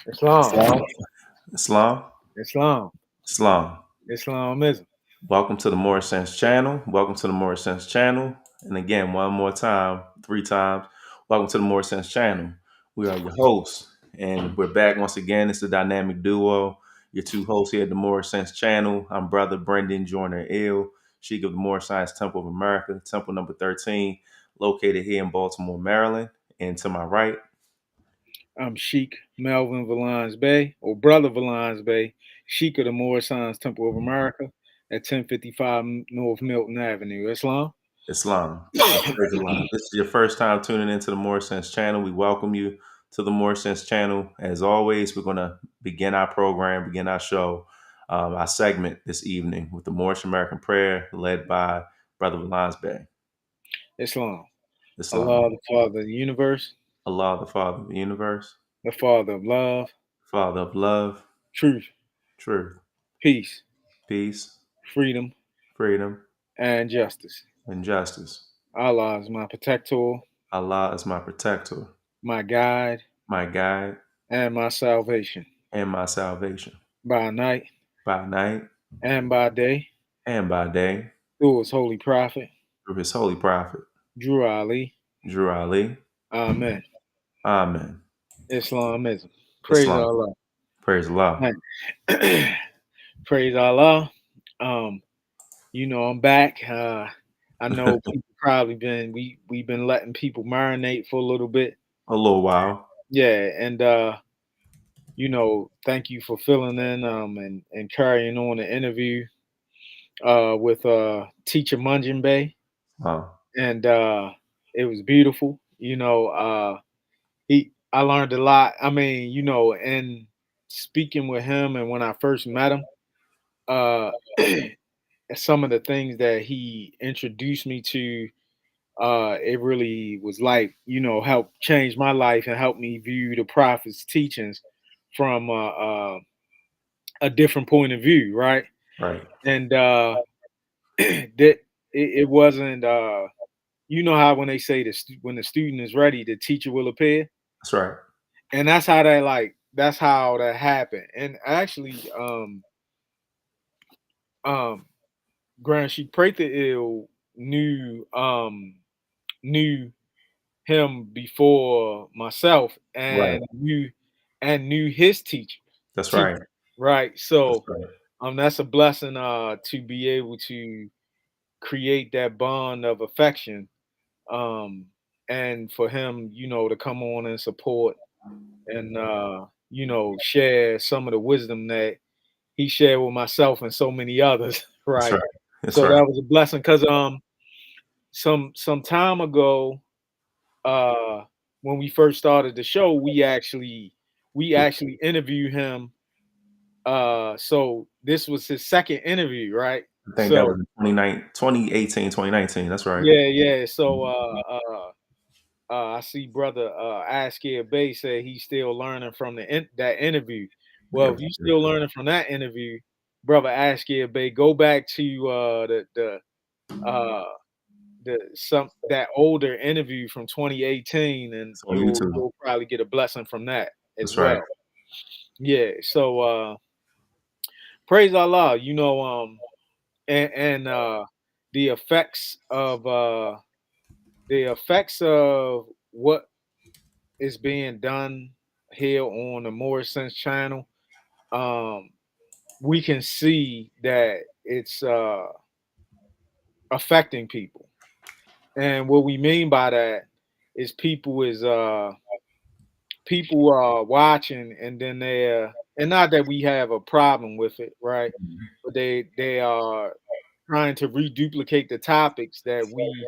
Islam, Islam. Islam. Islam, Islam. Islamism. Welcome to the Moorish Sense Channel. Welcome to the Moorish Sense Channel. And again, one more time, three times. Welcome to the Moorish Sense Channel. We are your hosts, and we're back once again. It's the dynamic duo. Your two hosts here at the Moorish Sense Channel. I'm Brother Brendan Joyner Ill, Sheik of the Moorish Science Temple of America, Temple number 13, located here in Baltimore, Maryland. And to my right, I'm Sheikh Melvin Valines Bay, or Brother Valines Bay, Sheikh of the Moorish Science Temple of America at 1055 North Milton Avenue. Islam. Islam. Praise Allah. This is your first time tuning into the Moorish Sense channel. We welcome you to the Moorish Sense channel. As always, we're going to begin our program, begin our show, our segment this evening with the Moorish American prayer led by Brother Valance Bay. Islam. Islam. Allah, the Father of the universe, Allah, the Father of the universe, the Father of love, Father of love, truth, truth, peace, peace, freedom, freedom, and justice. and justice. Allah is my protector, Allah is my protector, my guide, my guide, and my salvation and my salvation. by night By night and by day, and by day, through his holy prophet, through his holy prophet, Drew Ali. Drew Ali. Amen. Amen. Islamism. Praise Islam. Allah. Praise Allah. Praise Allah. I'm back. I know A people probably we've been letting people marinate for a little bit. little while. Yeah, and thank you for filling in and carrying on the interview with Teacher Munjin Bay. Wow. And it was beautiful. I learned a lot. I mean, and speaking with him and when I first met him, uh some of the things that he introduced me to, it really was like, helped change my life and helped me view the prophet's teachings from a different point of view, right? Right. And it wasn't you know how when they say when the student is ready, the teacher will appear. That's right. And that's how that happened. And actually, um Grand Sheik Pratha knew him before myself Right. and knew his teacher. That's teacher right. right. That's So right. that's a blessing to be able to create that bond of affection, um and for him, to come on and support and share some of the wisdom that he shared with myself and so many others. That's Right. right. That's So right. that was a blessing because some time ago, uh when we first started the show, we actually interviewed him. So this was his second interview, right? I think that was So in 2018, 2019. That's right. yeah. So Mhm. I see brother Askir Bay say he's still learning from that interview. Well, Yes. if you still learning from that interview, brother Askir Bay, go back to uh some that older interview from 2018, and It's on you'll YouTube. you'll probably get a blessing from that as That's right. well. Yeah. So praise Allah. And the effects of what is being done here on the Moorish Sense channel, um, we can see that it's affecting people. And what we mean by that is people are watching, and then and not that we have a problem with it, right? But they are trying to reduplicate the topics that we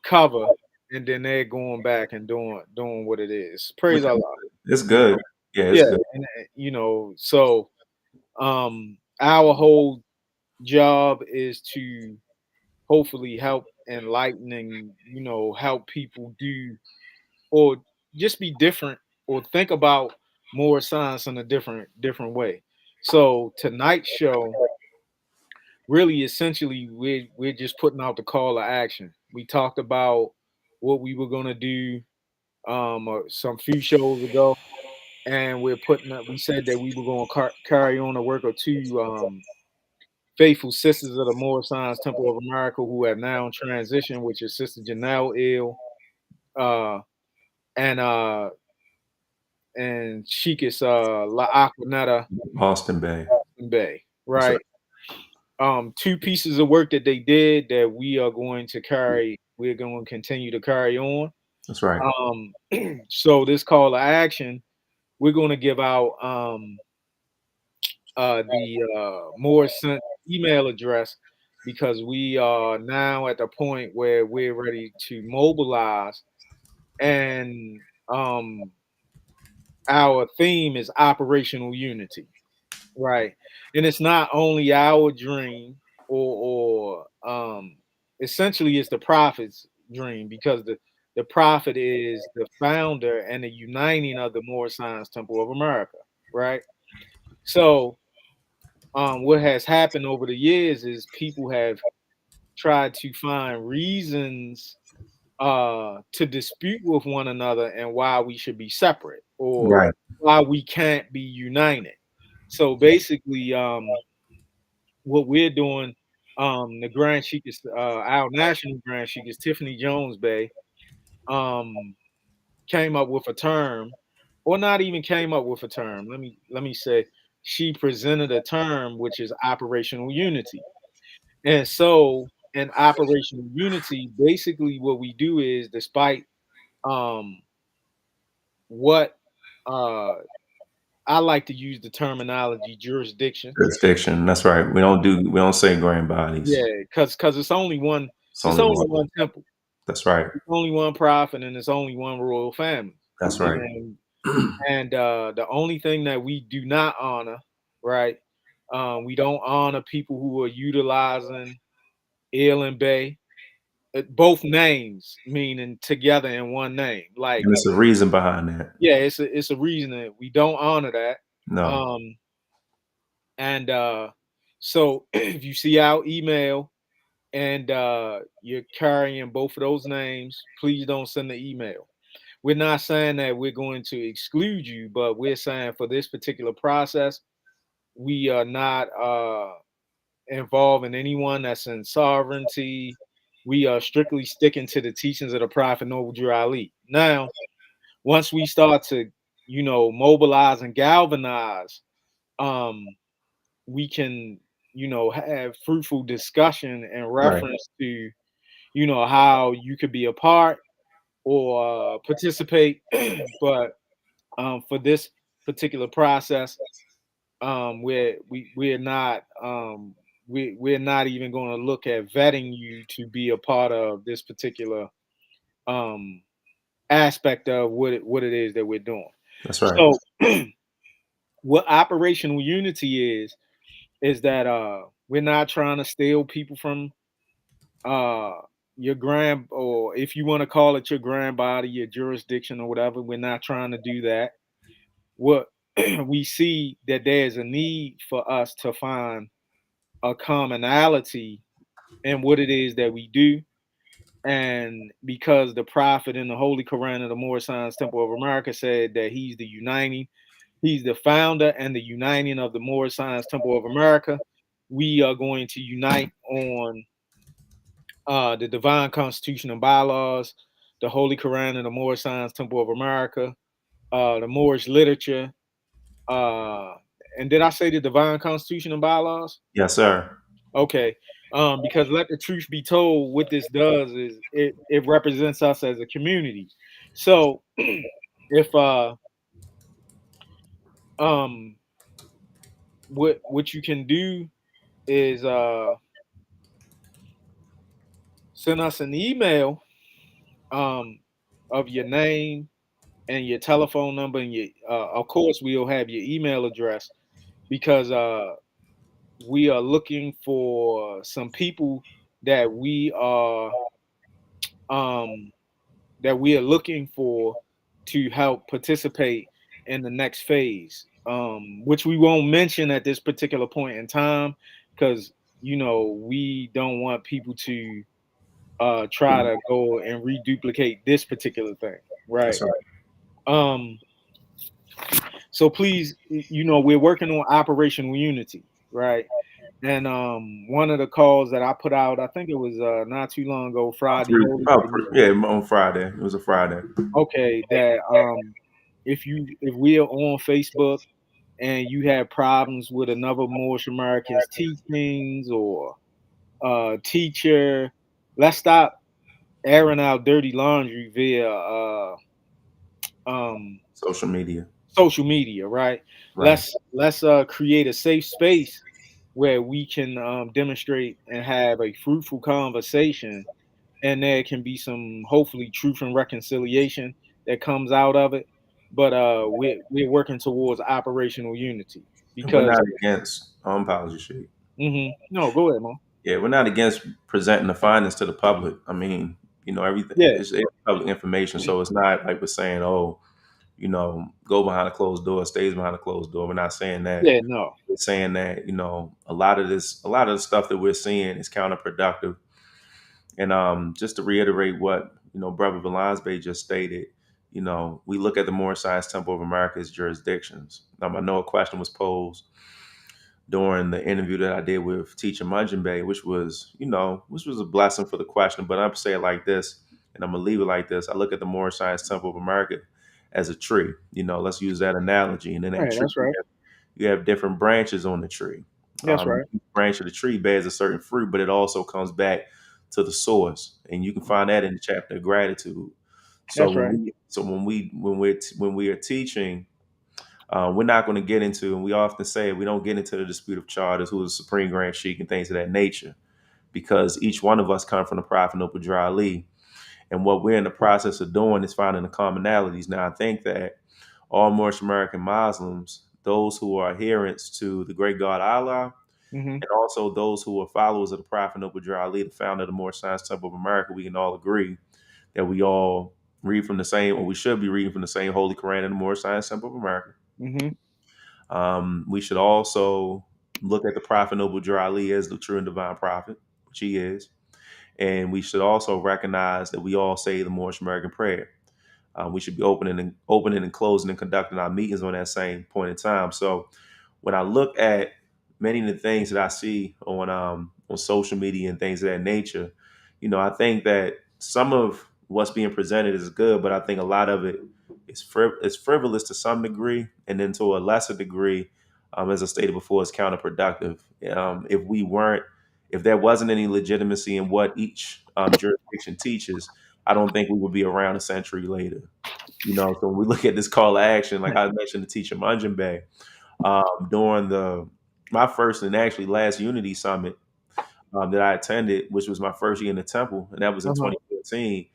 cover, and then they're going back and doing what it is. Which Praise is Allah. it's You good. know, Yeah, it's yeah, good. and so our whole job is to hopefully help enlighten and help people do, or just be different, or think about more science in a different way. So tonight's show, really, essentially, we're just putting out the call to action. We talked about what we were gonna do some few shows ago, and we're putting up. We said that we were going to carry on the work of two faithful sisters of the Moorish Science Temple of America who have now transitioned, which is Sister Janelle Ill uh, and Sheikis La Aquanetta Austin Bay. Bay, That's right. right? Two pieces of work that they did that we are going to carry. We're going to continue to carry on. That's right. So this call to action, we're going to give out the more sent email address because we are now at the point where we're ready to mobilize, and our theme is operational unity, right? And it's not only our dream, or essentially it's the prophet's dream, because the prophet is the founder and the uniting of the Moorish Science Temple of America, right? So what has happened over the years is people have tried to find reasons to dispute with one another and why we should be separate or Right. why we can't be united. So basically, what we're doing, the Grand Sheik is our national Grand Sheik is Tiffany Jones Bay, um, came up with a term, or not even came up with a term. Let me say she presented a term which is operational unity. And so in operational unity, basically what we do is, despite um what uh I like to use the terminology jurisdiction. Jurisdiction. That's right. We don't say grand bodies. Yeah, because it's only one, It's it's only only one. one temple, That's right. it's only one prophet, and it's only one royal family. That's right. And the only thing that we do not honor, right? We don't honor people who are utilizing Il and Bay, both names meaning together in one name. Like, And there's a reason behind that. yeah, it's a reason that we don't honor that. No. Um, and so if you see our email and you're carrying both of those names, please don't send the email. We're not saying that we're going to exclude you, but we're saying for this particular process, we are not involving anyone that's in sovereignty. We are strictly sticking to the teachings of the Prophet Noble Drew Ali. Now, once we start to, mobilize and galvanize, um, we can, have fruitful discussion in Right. reference to, how you could be a part or participate. But for this particular process, we're not we're not even going to look at vetting you to be a part of this particular um, aspect of what it is that we're doing. That's right. So, what operational unity is that we're not trying to steal people from uh your grand, or if you want to call it your grand body, your jurisdiction or whatever. We're not trying to do that. What we see that there's a need for us to find a commonality in what it is that we do. And because the prophet in the Holy Quran of the Moorish Science Temple of America said that he's the founder and the uniting of the Moorish Science Temple of America, we are going to unite on the Divine Constitution and Bylaws, the Holy Quran and the Moorish Science Temple of America, the Moorish literature, uh, and did I say the Divine Constitution and Bylaws? Yes, sir. Okay. Because let the truth be told, what this does is it represents us as a community. So if um what you can do is send us an email um of your name and your telephone number, and your of course we'll have your email address, because we are looking for some people that um we are looking for to help participate in the next phase, which we won't mention at this particular point in time, because we don't want people to try to go and reduplicate this particular thing, right? That's right. Um, So please, we're working on operational unity, right? And one of the calls that I put out, I think it was not too long ago, Friday, Holy Day. Yeah, on Friday. It was a Friday. Okay, that if we are on Facebook and you have problems with another Moorish American's teachings or teacher, let's stop airing out dirty laundry via um, Social media. social media, right? Right. Let's create a safe space where we can demonstrate and have a fruitful conversation, and there can be some hopefully truth and reconciliation that comes out of it. But we're working towards operational unity And we're because not against apology sheet. no, go ahead, Mom. Yeah, we're not against presenting the findings to the public. I mean, everything Yeah, it's public information, so it's not like we're saying, oh, go behind a closed door, stays behind a closed door. We're not saying that. yeah, no, We're saying that, a lot of the stuff that we're seeing is counterproductive. And just to reiterate what, Brother Valance Bay just stated, we look at the Moorish Science Temple of America's jurisdictions. I know a question was posed during the interview that I did with Teacher Munjin, which was a blessing for the question. But I'm say it like this, and I'm gonna leave it like this. I look at the Moorish Science Temple of America as a tree. Let's use that analogy. And then all that right, tree, that's right, you have different branches on the tree. that's right, Each branch of the tree bears a certain fruit, but it also comes back to the source, and you can find that in the chapter of gratitude. that's right, When we are teaching, we're not going to get into, and we often say we don't get into the dispute of charters, who is the supreme grand sheik, and things of that nature, because each one of us come from the Prophet Noble Dry Ali, and what we're in the process of doing is finding the commonalities. Now, I think that all Moorish American Muslims, those who are adherents to the great God Allah, mm-hmm, and also those who are followers of the Prophet Noble Dry Ali, the founder of the Moorish Science Temple of America, we can all agree that we all read from the same, or we should be reading from the same Holy Quran in the Moorish Science Temple of America. mm-hmm, We should also look at the Prophet Noble Drew Ali as the true and divine prophet, which he is. And we should also recognize that we all say the Moorish American prayer. We should be opening and closing and conducting our meetings on that same point in time. So when I look at many of the things that I see on social media and things of that nature, I think that some of what's being presented is good, but I think a lot of it is frivolous to some degree, and then to a lesser degree, as I stated before, is counterproductive. If there wasn't any legitimacy in what each jurisdiction teaches, I don't think we would be around a century later. So when we look at this call to action, like I mentioned, the teacher Munjin Bay, during my first and actually last Unity Summit that I attended, which was my first year in the temple, and that was in uh-huh, 2014.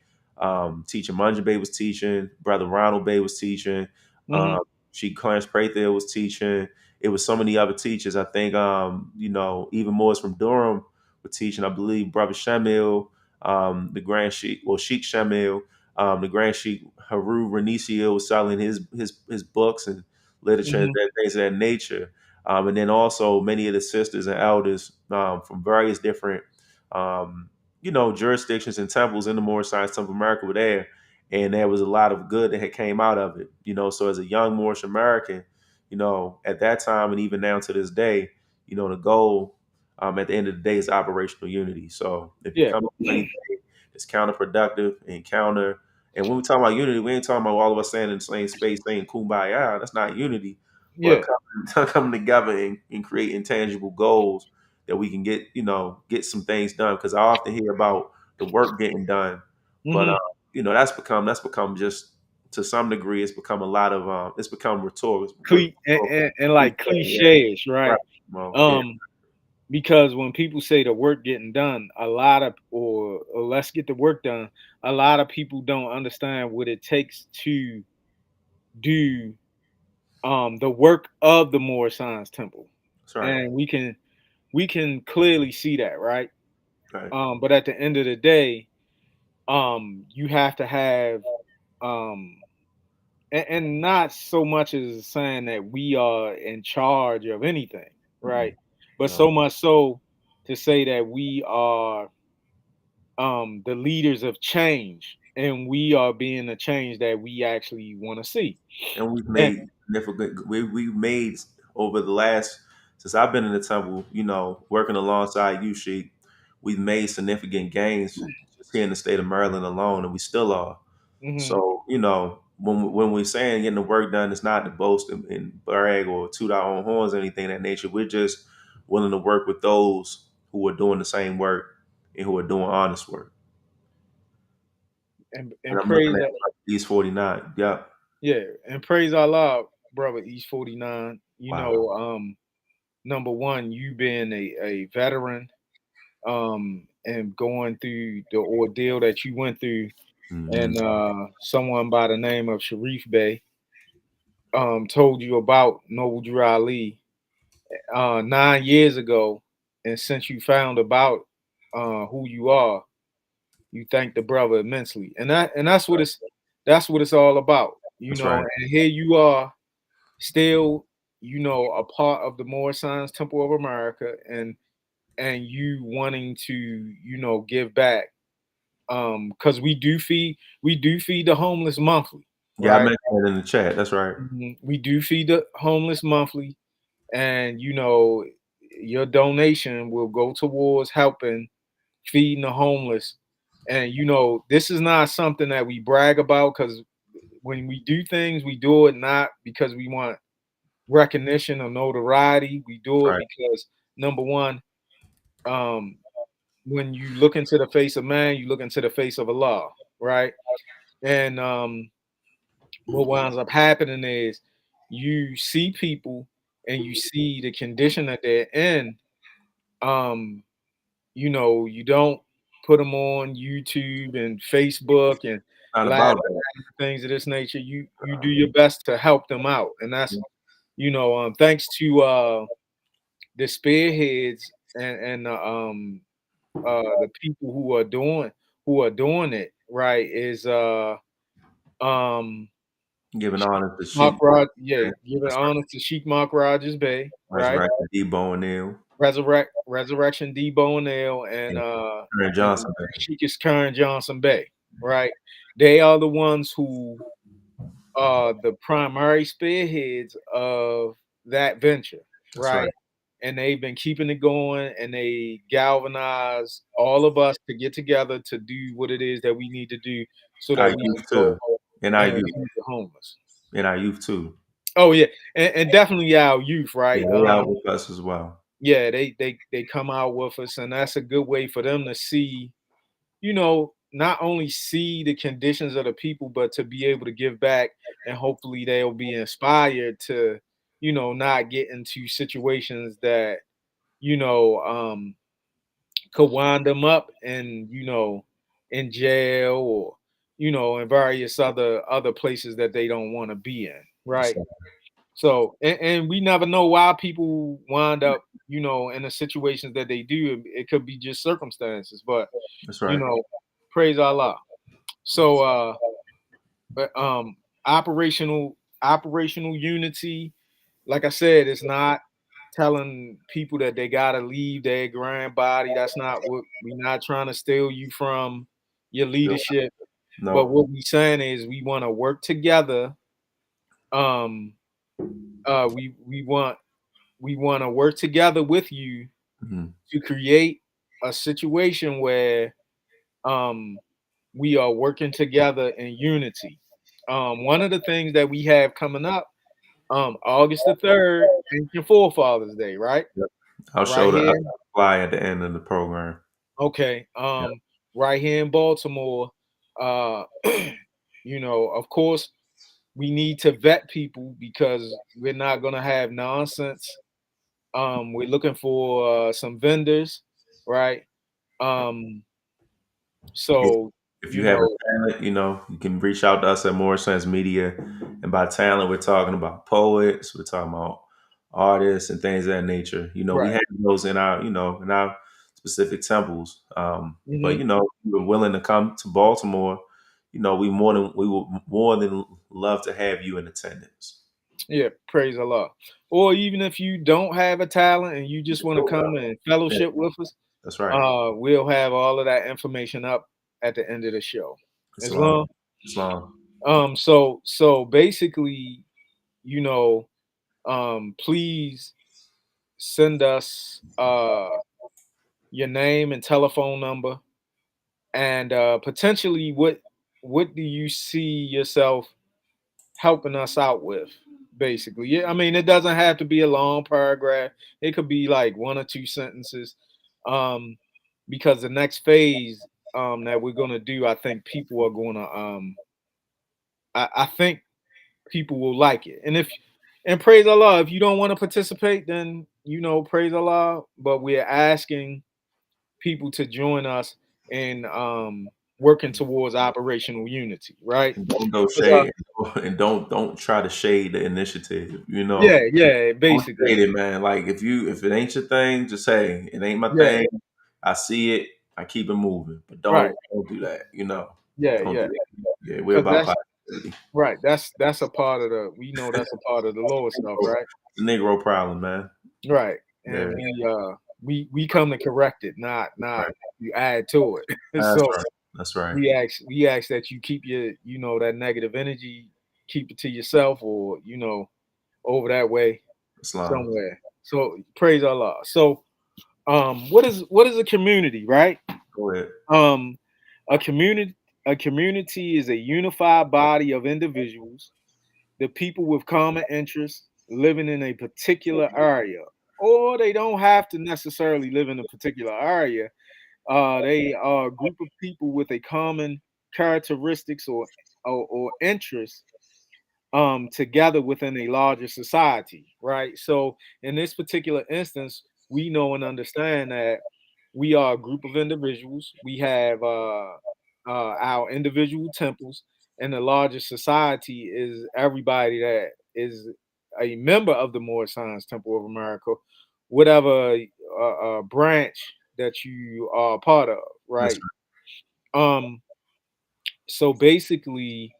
Teacher Munjin Bay was teaching, Brother Ronald Bay was teaching, mm-hmm, um, Sheikh Clarence Prathiel was teaching. It was so many other teachers. I think, even more from Durham were teaching. I believe Brother Shamil, the Grand Sheikh, well, Sheikh Shamil, the Grand Sheikh Haru Renicio was selling his books and literature and mm-hmm, things of that nature. And then also many of the sisters and elders from various different, jurisdictions and temples in the Moorish Science Temple of America were there. And there was a lot of good that had came out of it. So as a young Moorish American, at that time and even now to this day, the goal at the end of the day is operational unity. So if you yeah, come up with anything that's counterproductive and counter, and when we talk about unity, we ain't talking about all of us standing in the same space saying kumbaya. That's not unity, but yeah, coming together and create intangible goals that we can get some things done. Because I often hear about the work getting done, but mm-hmm. that's become just, to some degree, it's become a lot of it's become rhetorical. And like Yeah, cliches, right. right? Well, yeah, Um, because when people say the work getting done, a lot of or let's get the work done, a lot of people don't understand what it takes to do the work of the Moorish Science Temple. that's right. And we can clearly see that, right? Right. But at the end of the day, you have to have um and not so much as saying that we are in charge of anything, Mm-mm. right? But No. so much so to say that we are the leaders of change and we are being the change that we actually want to see. And we've And made significant. We made over the last since I've been in the temple, working alongside you, Sheik, we've made significant gains just here in the state of Maryland alone, and we still are. Hmm. So, when we're saying getting the work done, it's not to boast and brag or toot our own horns or anything of that nature. We're just willing to work with those who are doing the same work and who are doing honest work. And And I'm looking praise, at East 49. Yeah. yeah, and praise Allah, brother East 49. Wow. Number one, you being a veteran, and going through the ordeal that you went through, Hmm. and someone by the name of Sharif Bey told you about Noble Drew Ali 9 years ago, and since you found about who you are, you thank the brother immensely, and that's what it's all about, That's right. And here you are, still, a part of the Moorish Science Temple of America, and you wanting to, give back, because we do feed the homeless monthly, Yeah, I right? mentioned it in the chat. That's right. We do feed the homeless monthly, and your donation will go towards helping feeding the homeless. And this is not something that we brag about, because when we do things, we do it not because we want recognition or notoriety. We do it Right. because, number one, um, when you look into the face of man, you look into the face of Allah, right? And what winds up happening is you see people and you see the condition that they're in. Um, you don't put them on YouTube and Facebook and Not laugh about that. at things of this nature. You do your best to help them out, and that's thanks to the spearheads and the people who are doing it right is um Giving honor to Sheik. Makraj, yeah, giving That's right. honor to Sheikh Makraj's Bay, right? Resurrected Debo and Neil Resurrection Debo Nail and and Aaron Johnson. Sheikh is Karen Johnson Bay, right? They are the ones who are the primary spearheads of that venture, That's right. right? And they've been keeping it going, and they galvanize all of us to get together to do what it is that we need to do so Our that we youth can too. go And our and youth. feed the homeless. And our youth too. Oh yeah, and definitely our youth, Yeah, right? they out with us as well. Yeah, they come out with us, and that's a good way for them to see, not only see the conditions of the people, but to be able to give back, and hopefully they'll be inspired to, not get into situations that, you know, um, could wind them up in jail, or, in various other places that they don't want to be in, That's right? right. So, and we never know why people wind up, in the situations that they do. It could be just circumstances, but That's you right. know, praise Allah. So, but operational unity, like I said, it's not telling people that they gotta leave their grand body. That's not what we're not trying to steal you from your Nope. leadership. But Nope. what we saying is we want to work together. Um, we want to work together with you Mhm. to create a situation where um, we are working together in unity. One of the things that we have coming up, August the 3rd, is your Forefathers Day, right? Yep. I'll Right show the here. fly at the end of the program. Okay. Yep. Right here in Baltimore. Uh, of course, we need to vet people because we're not gonna have nonsense. We're looking for some vendors, right? Um, If, so if you you have a know, talent, you can reach out to us at Moorish Sense Media. And by talent, we're talking about poets, we're talking about artists and things of that nature. We right? have those in our specific temples. But Hmm. if you're willing to come to Baltimore, we would more than love to have you in attendance. Yeah, praise Allah. Or even if you don't have a talent and you just want to come and Yeah, fellowship with us, that's right. we'll have all of that information up at the end of the show. It's As long. long, It's long. so basically, you know, please send us your name and telephone number, and potentially what do you see yourself helping us out with, basically. Yeah, I mean, it doesn't have to be a long paragraph. It could be like one or two sentences, um, because the next phase that we're gonna do, I think people are gonna I think people will like it. And praise Allah, if you don't want to participate, then praise Allah. But we're asking people to join us in working towards operational unity, right? And don't go 'Cause, shade, and don't try to shade the initiative. yeah, yeah, Don't basically, shade it, man. Like if it ain't your thing, just say it ain't my yeah, thing. I see it. I keep it moving, but right, don't do that. yeah, Don't do yeah, that. Yeah, we're because about that's positivity. right. That's a part of the we know that's a part of the lower stuff, Negro, right? the Negro problem, man. Right, Yeah, and we come to correct it, not right. you add to it. That's So right. That's right. we ask that you keep your that negative energy, keep it to yourself, or over that way Islam. somewhere. So praise Allah. So what is a community, right? Go ahead. Um a community a community is a unified body of individuals, the people with common interests living in a particular area. Or they don't have to necessarily live in a particular area. They are a group of people with a common characteristics or interests together within a larger society, right? So in this particular instance, we know and understand that we are a group of individuals. We have our individual temples, and the larger society is everybody that is a member of the Moorish Science Temple of America, whatever branch that you are a part of, That's right? Um, so basically,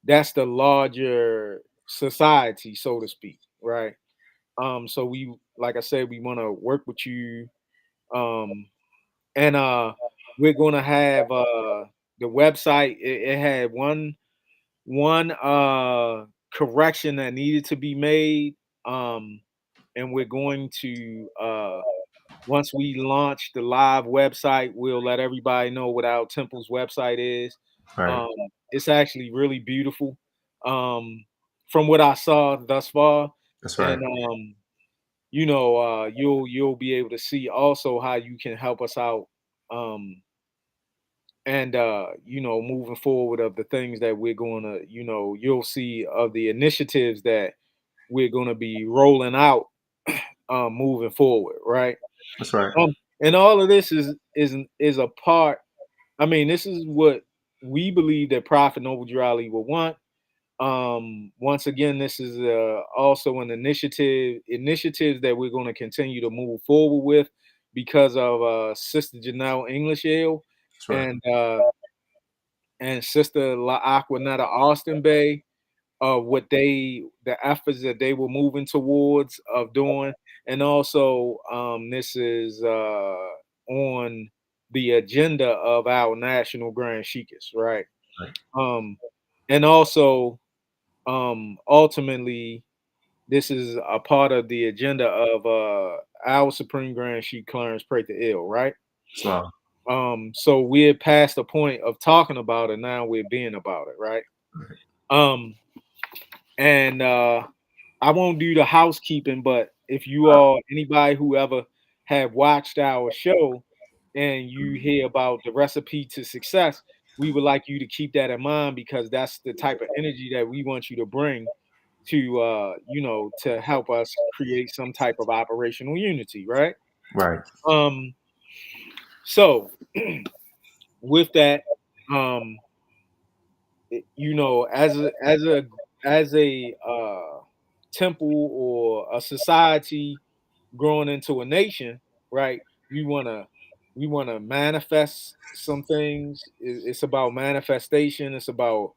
that's the larger society, so to speak, right? So we, like I said, we want to work with you, um, and we're gonna have the website. It had one correction that needed to be made, um, and we're going to once we launch the live website, we'll let everybody know what our temple's website is. right. Um, it's actually really beautiful, um, from what I saw thus far, That's and right. you'll be able to see also how you can help us out, um, and moving forward of the things that we're going to, you'll see of the initiatives that we're going to be rolling out, moving forward, right? That's right. Um, and all of this is a part. I mean, this is what we believe that Prophet Noble Drew Ali will want. Once again, this is also an initiatives that we're going to continue to move forward with because of Sister Janelle English Ale That's right. and Sister La Aquanetta Austin Bay, the efforts that they were moving towards of doing, and also this is on the agenda of our national Grand Sheikhs, right? Right. Um, and also ultimately this is a part of the agenda of our Supreme Grand Sheikh Clarence Pray to Ill, right? Islam. So we're past the point of talking about it, now we're being about it, right? Right. Um, and I won't do the housekeeping, but if you all, anybody who ever have watched our show and you hear about the recipe to success, we would like you to keep that in mind because that's the type of energy that we want you to bring to, to help us create some type of operational unity, right? Right. Um, so with that, um, as a temple or a society growing into a nation, right? We wanna we wanna manifest some things. It's about manifestation. It's about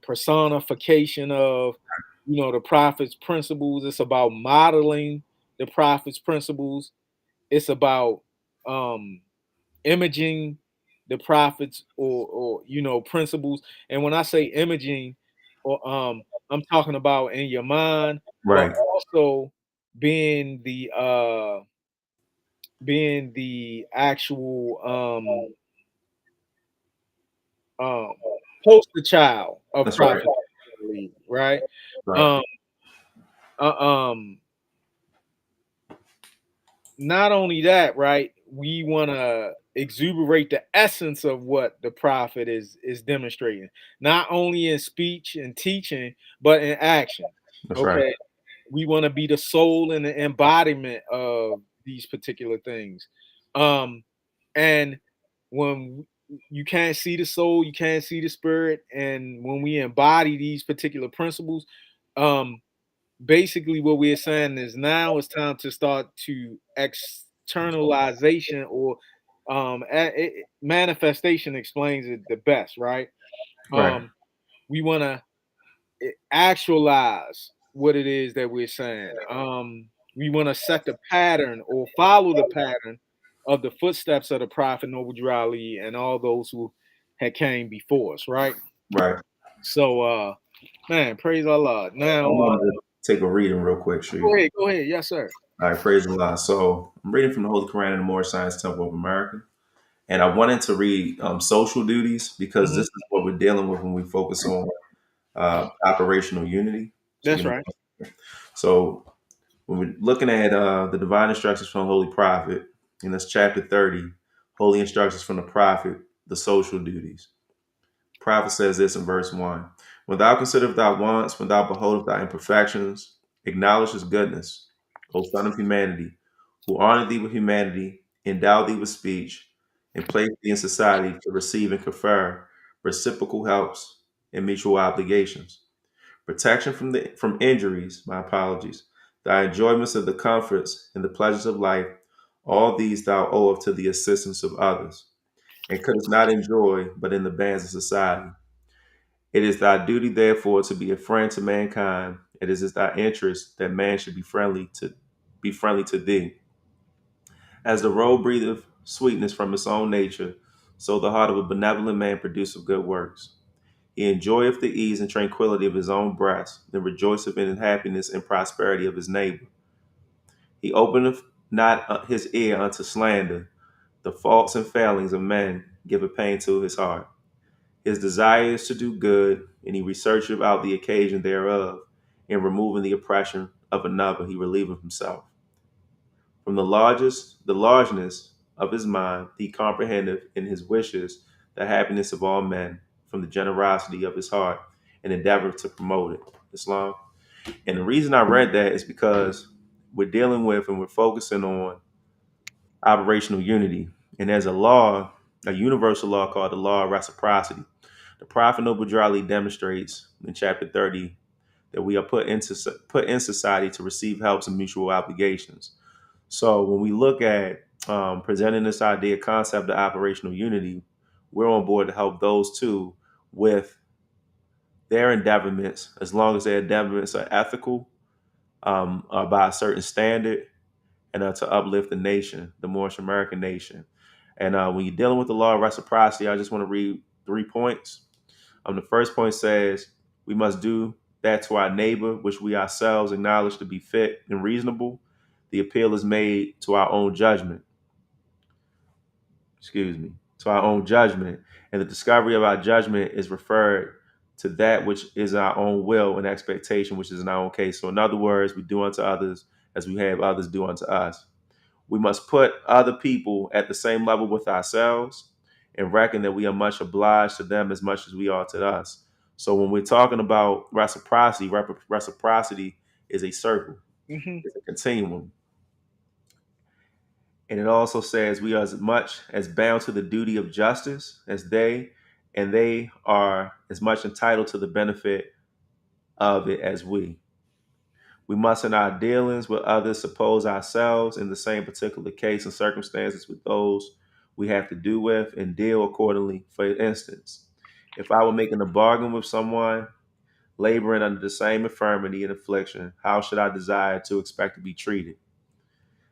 personification of the prophet's principles. It's about modeling the prophet's principles. It's about um, imaging the prophets or principles. And when I say imaging, or I'm talking about in your mind, but Right. also being the actual um poster child of That's right. prophet, right? Right. Um um Not only that, right? We want to exuberate the essence of what the prophet is demonstrating, not only in speech and teaching, but in action. That's right. Okay, we want to be the soul and the embodiment of these particular things. Um, and when you can't see the soul, you can't see the spirit, and when we embody these particular principles, um, basically what we're saying is now it's time to start to externalization or manifestation explains it the best, right? Right. We want to actualize what it is that we're saying. We want to set the pattern or follow the pattern of the footsteps of the prophet Noble Drew Ali and all those who had came before us, right? Right. So man, praise Allah. I Now wanted to take a reading real quick, Shree. go ahead, yes sir. All right, praise Allah. So I'm reading from the Holy Quran in the Moorish Science Temple of America. And I wanted to read social duties because Hmm. this is what we're dealing with when we focus on operational unity. So That's give me. right. So when we're looking at the divine instructions from the Holy Prophet, in this chapter 30, Holy Instructions from the Prophet, the social duties. Prophet says this in verse 1. When thou considerest thy wants, when thou beholdest thy imperfections, acknowledge his goodness, O son of humanity, who honor thee with humanity, endow thee with speech, and place thee in society to receive and confer reciprocal helps and mutual obligations. Protection from injuries, my apologies, thy enjoyments of the comforts and the pleasures of life, all these thou owest to the assistance of others, and couldst not enjoy but in the bands of society. It is thy duty, therefore, to be a friend to mankind. It is thy interest that man should be friendly to thee. As the roe breatheth sweetness from its own nature, so the heart of a benevolent man produceth good works. He enjoyeth the ease and tranquility of his own breast, and rejoiceth in the happiness and prosperity of his neighbor. He openeth not his ear unto slander. The faults and failings of men give a pain to his heart. His desire is to do good, and he researcheth out the occasion thereof. In removing the oppression of another, he relieveth himself. From the largeness of his mind, he comprehendeth in his wishes the happiness of all men, from the generosity of his heart, and endeavoreth to promote it. Islam. And the reason I read that is because we're dealing with and we're focusing on operational unity. And there's a law, a universal law called the law of reciprocity. The Prophet Noble Drali demonstrates in chapter 30 that we are put in society to receive helps and mutual obligations. So when we look at presenting this idea concept of operational unity, we're on board to help those two with their endeavorments, as long as their endeavorments are ethical, are by a certain standard, and to uplift the nation, the Moorish American nation. And when you're dealing with the law of reciprocity, I just want to read 3 points. The first point says we must do that to our neighbor which we ourselves acknowledge to be fit and reasonable. The appeal is made to our own judgment. Excuse me, to our own judgment, and the discovery of our judgment is referred to that which is our own will and expectation, which is in our own case. So, in other words, we do unto others as we have others do unto us. We must put other people at the same level with ourselves and reckon that we are much obliged to them as much as we are to us. So when we're talking about reciprocity, reciprocity is a circle, Hmm. it's a continuum. And it also says we are as much as bound to the duty of justice as they, and they are as much entitled to the benefit of it as we. We must, in our dealings with others, suppose ourselves in the same particular case and circumstances with those we have to do with and deal accordingly. For instance, if I were making a bargain with someone laboring under the same infirmity and affliction, how should I desire to expect to be treated?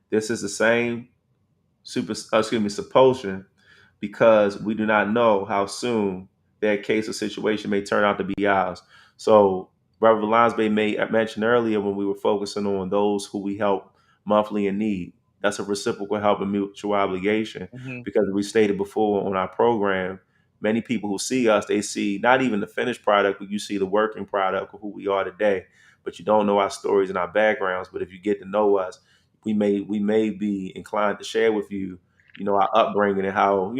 This is the same supposition because we do not know how soon that case or situation may turn out to be ours. So Brother Linesby mentioned earlier when we were focusing on those who we help monthly in need. That's a reciprocal help and mutual obligation Hmm. because we stated before on our program, many people who see us, they see not even the finished product, but you see the working product of who we are today. But you don't know our stories and our backgrounds. But if you get to know us, we may be inclined to share with you, our upbringing and how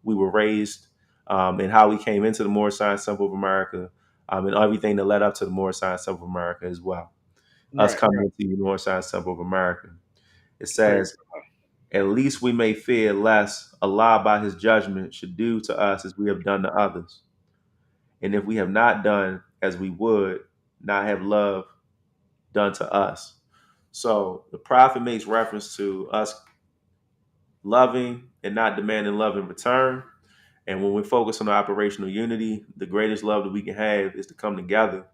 we were raised, and how we came into the Moorish Science Temple of America, and everything that led up to the Moorish Science Temple of America as well. Us Right. coming into the Moorish Science Temple of America. It Praise says, at least we may fear less Allah by his judgment should do to us as we have done to others. And if we have not done as we would, not have love done to us. So the prophet makes reference to us loving and not demanding love in return. And when we focus on the operational unity, the greatest love that we can have is to come together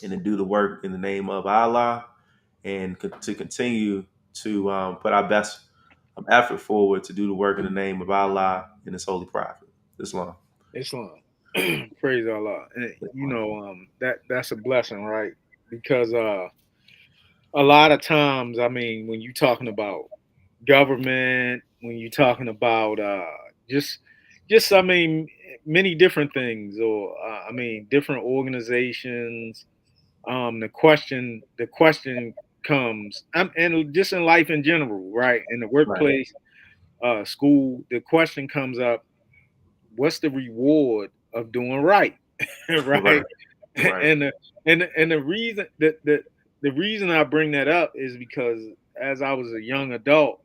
and to do the work in the name of Allah, and to continue to put our best effort forward to do the work in the name of Allah and His holy prophet, Islam. Islam. Praise Allah. And, that's a blessing, right? Because a lot of times, I mean, when you're talking about government, when you're talking about just just I mean many different things, or I mean different organizations, the question comes, and just in life in general, right? In the Right, workplace, school, the question comes up: what's the reward of doing right? right, Right? right. And the reason the reason I bring that up is because as I was a young adult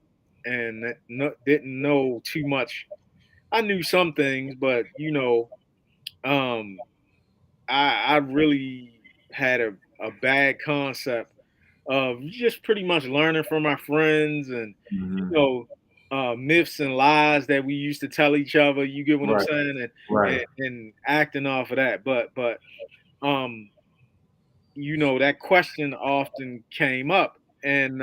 and didn't know too much, I knew some things, but um, I really had a bad concept of just pretty much learning from my friends and you Hmm. know myths and lies that we used to tell each other. You get what I'm Right, saying? right. And acting off of that. But um, that question often came up, and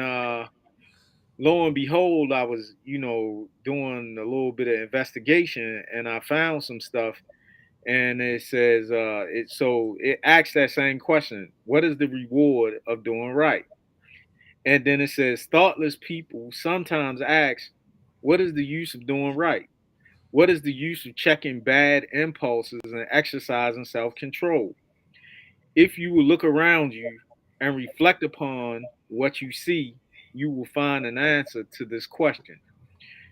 lo and behold, I was doing a little bit of investigation, and I found some stuff. And it says it asks that same question: what is the reward of doing right? And then it says, thoughtless people sometimes ask, what is the use of doing right? What is the use of checking bad impulses and exercising self control? If you will look around you and reflect upon what you see, you will find an answer to this question.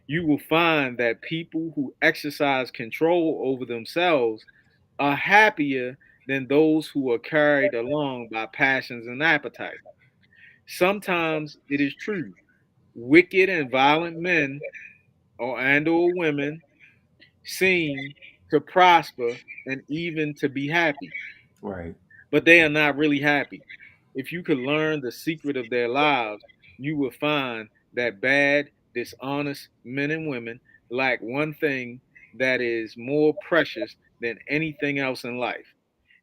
You will find that people who exercise control over themselves are happier than those who are carried along by passions and appetite. Sometimes it is true. Wicked and violent men or women seem to prosper and even to be happy, Right. but they are not really happy. If you could learn the secret of their lives, you will find that bad, dishonest men and women lack one thing that is more precious than anything else in life.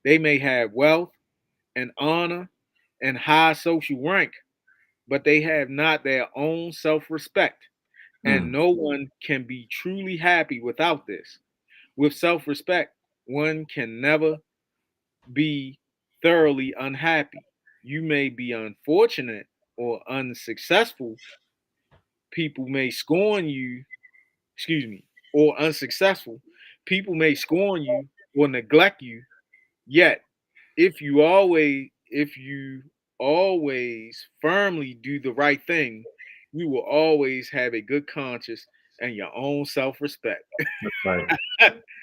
They may have wealth and honor and high social rank, but they have not their own self respect. And Mm. no one can be truly happy without this. With self respect, one can never be thoroughly unhappy. You may be unfortunate or unsuccessful. People may scorn you, excuse me, or unsuccessful. People may scorn you or neglect you. Yet, if you always firmly do the right thing, you will always have a good conscience and your own self-respect. That's right.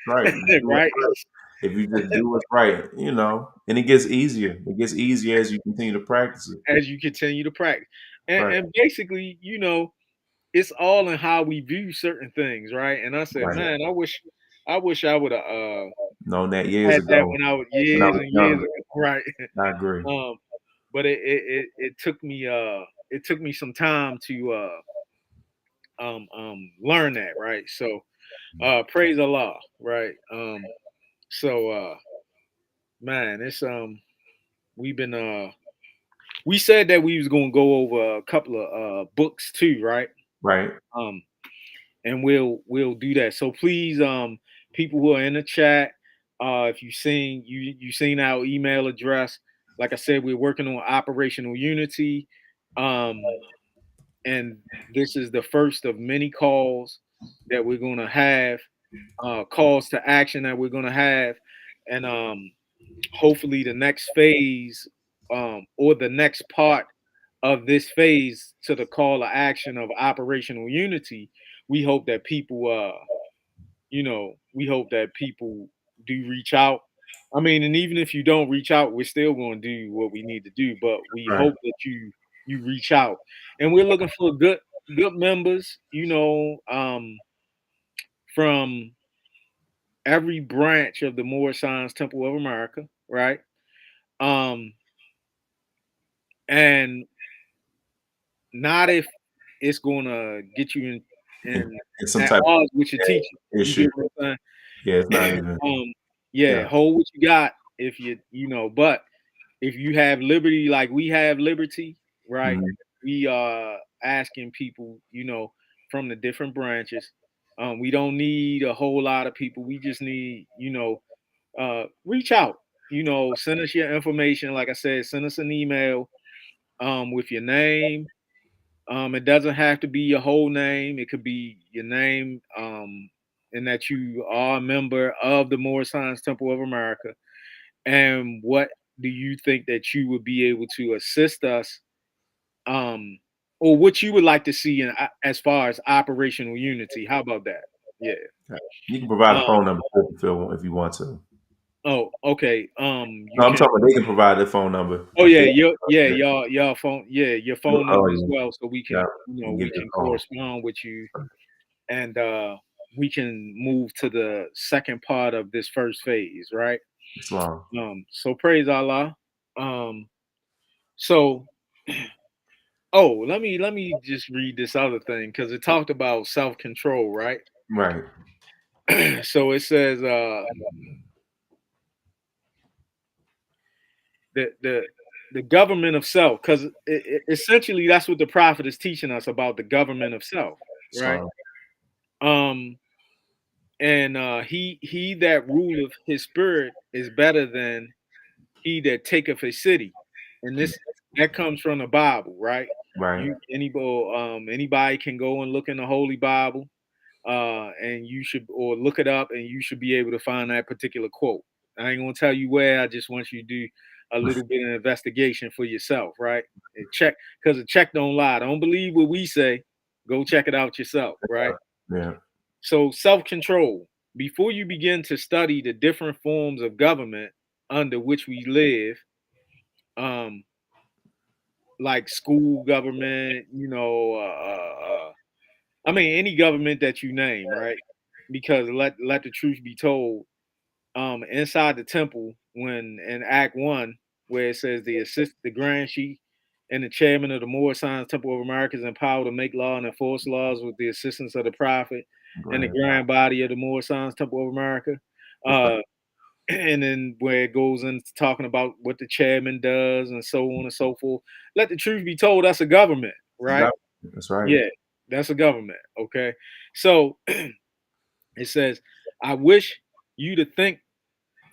Right. You do what's Right? right. If you just do what's right, and it gets easier. It gets easier as you continue to practice it. As you continue to practice. And, Right. and basically, it's all in how we view certain things, right? And I said, Right. man, I wish I would have Known that years had that ago when I was when I years was and years young. ago, right? I agree. Um, but it took me some time to learn that, right? So praise Allah, right? So man, it's we've been we said that we was gonna go over a couple of books too, right? Right. Um and we'll do that. So please, people who are in the chat, if you seen our email address, Like I said, we're working on operational unity. Um, and this is the first of many calls that we're going to have, calls to action that we're going to have. And hopefully, the next phase, or the next part of this phase to the call to action of operational unity, we hope that people, we hope that people do reach out. I mean, and even if you don't reach out, we're still going to do what we need to do. But we Right. hope that you reach out, and we're looking for good members. From every branch of the Moorish Science Temple of America, right? Um, and not if it's going to get you And, in and some at type odds with your of teacher. You issue. get what I'm Yeah, it's not even. saying? Yeah, Yeah. hold what you got if but if you have liberty like we have liberty, right? Mhm. We are asking people, from the different branches. We don't need a whole lot of people. We just need, reach out. Send us your information. Like I said, send us an email with your name. It doesn't have to be your whole name. It could be your name, and that you are a member of the Moorish Science Temple of America. And what do you think that you would be able to assist us, um, or what you would like to see in as far as operational unity? How about that? Yeah. You can provide a Um, phone number too if you want to. oh, okay. You No, I'm can. talking about they can provide their phone number Oh if yeah, they. y'all phone, your phone Oh number as yeah, well, so we yeah. can, And give we you can a call. correspond with you, and we can move to the second part of this first phase, right? Islam. So praise Allah. Um, so oh, let me just read this other thing because it talked about self control, right? Right. So it says the government of self, because essentially that's what the prophet is teaching us about the government of self, right? Islam. Um, and he that ruleth his spirit is better than he that taketh a city, and this that comes from the Bible, right? Right. Anybody can go and look in the Holy Bible, and you should, or look it up, and you should be able to find that particular quote. I ain't gonna tell you where. I just want you to do a little bit of investigation for yourself, right? And check, because a check don't lie. Don't believe what we say. Go check it out yourself, right? Yeah. So self control. Before you begin to study the different forms of government under which we live, um, like school government, I mean any government that you name, right? Because let the truth be told, inside the temple, when in Act One, where it says the Grand Chief and the chairman of the Moorish Science Temple of America is empowered to make law and enforce laws with the assistance of the prophet and the Right. grand body of the Moorish Science Temple of America. That's right. Uh, and then where it goes into talking about what the chairman does and so on and so forth. Let the truth be told, that's a government, right? That's right. Yeah, that's a government. Okay. So it says, I wish you to think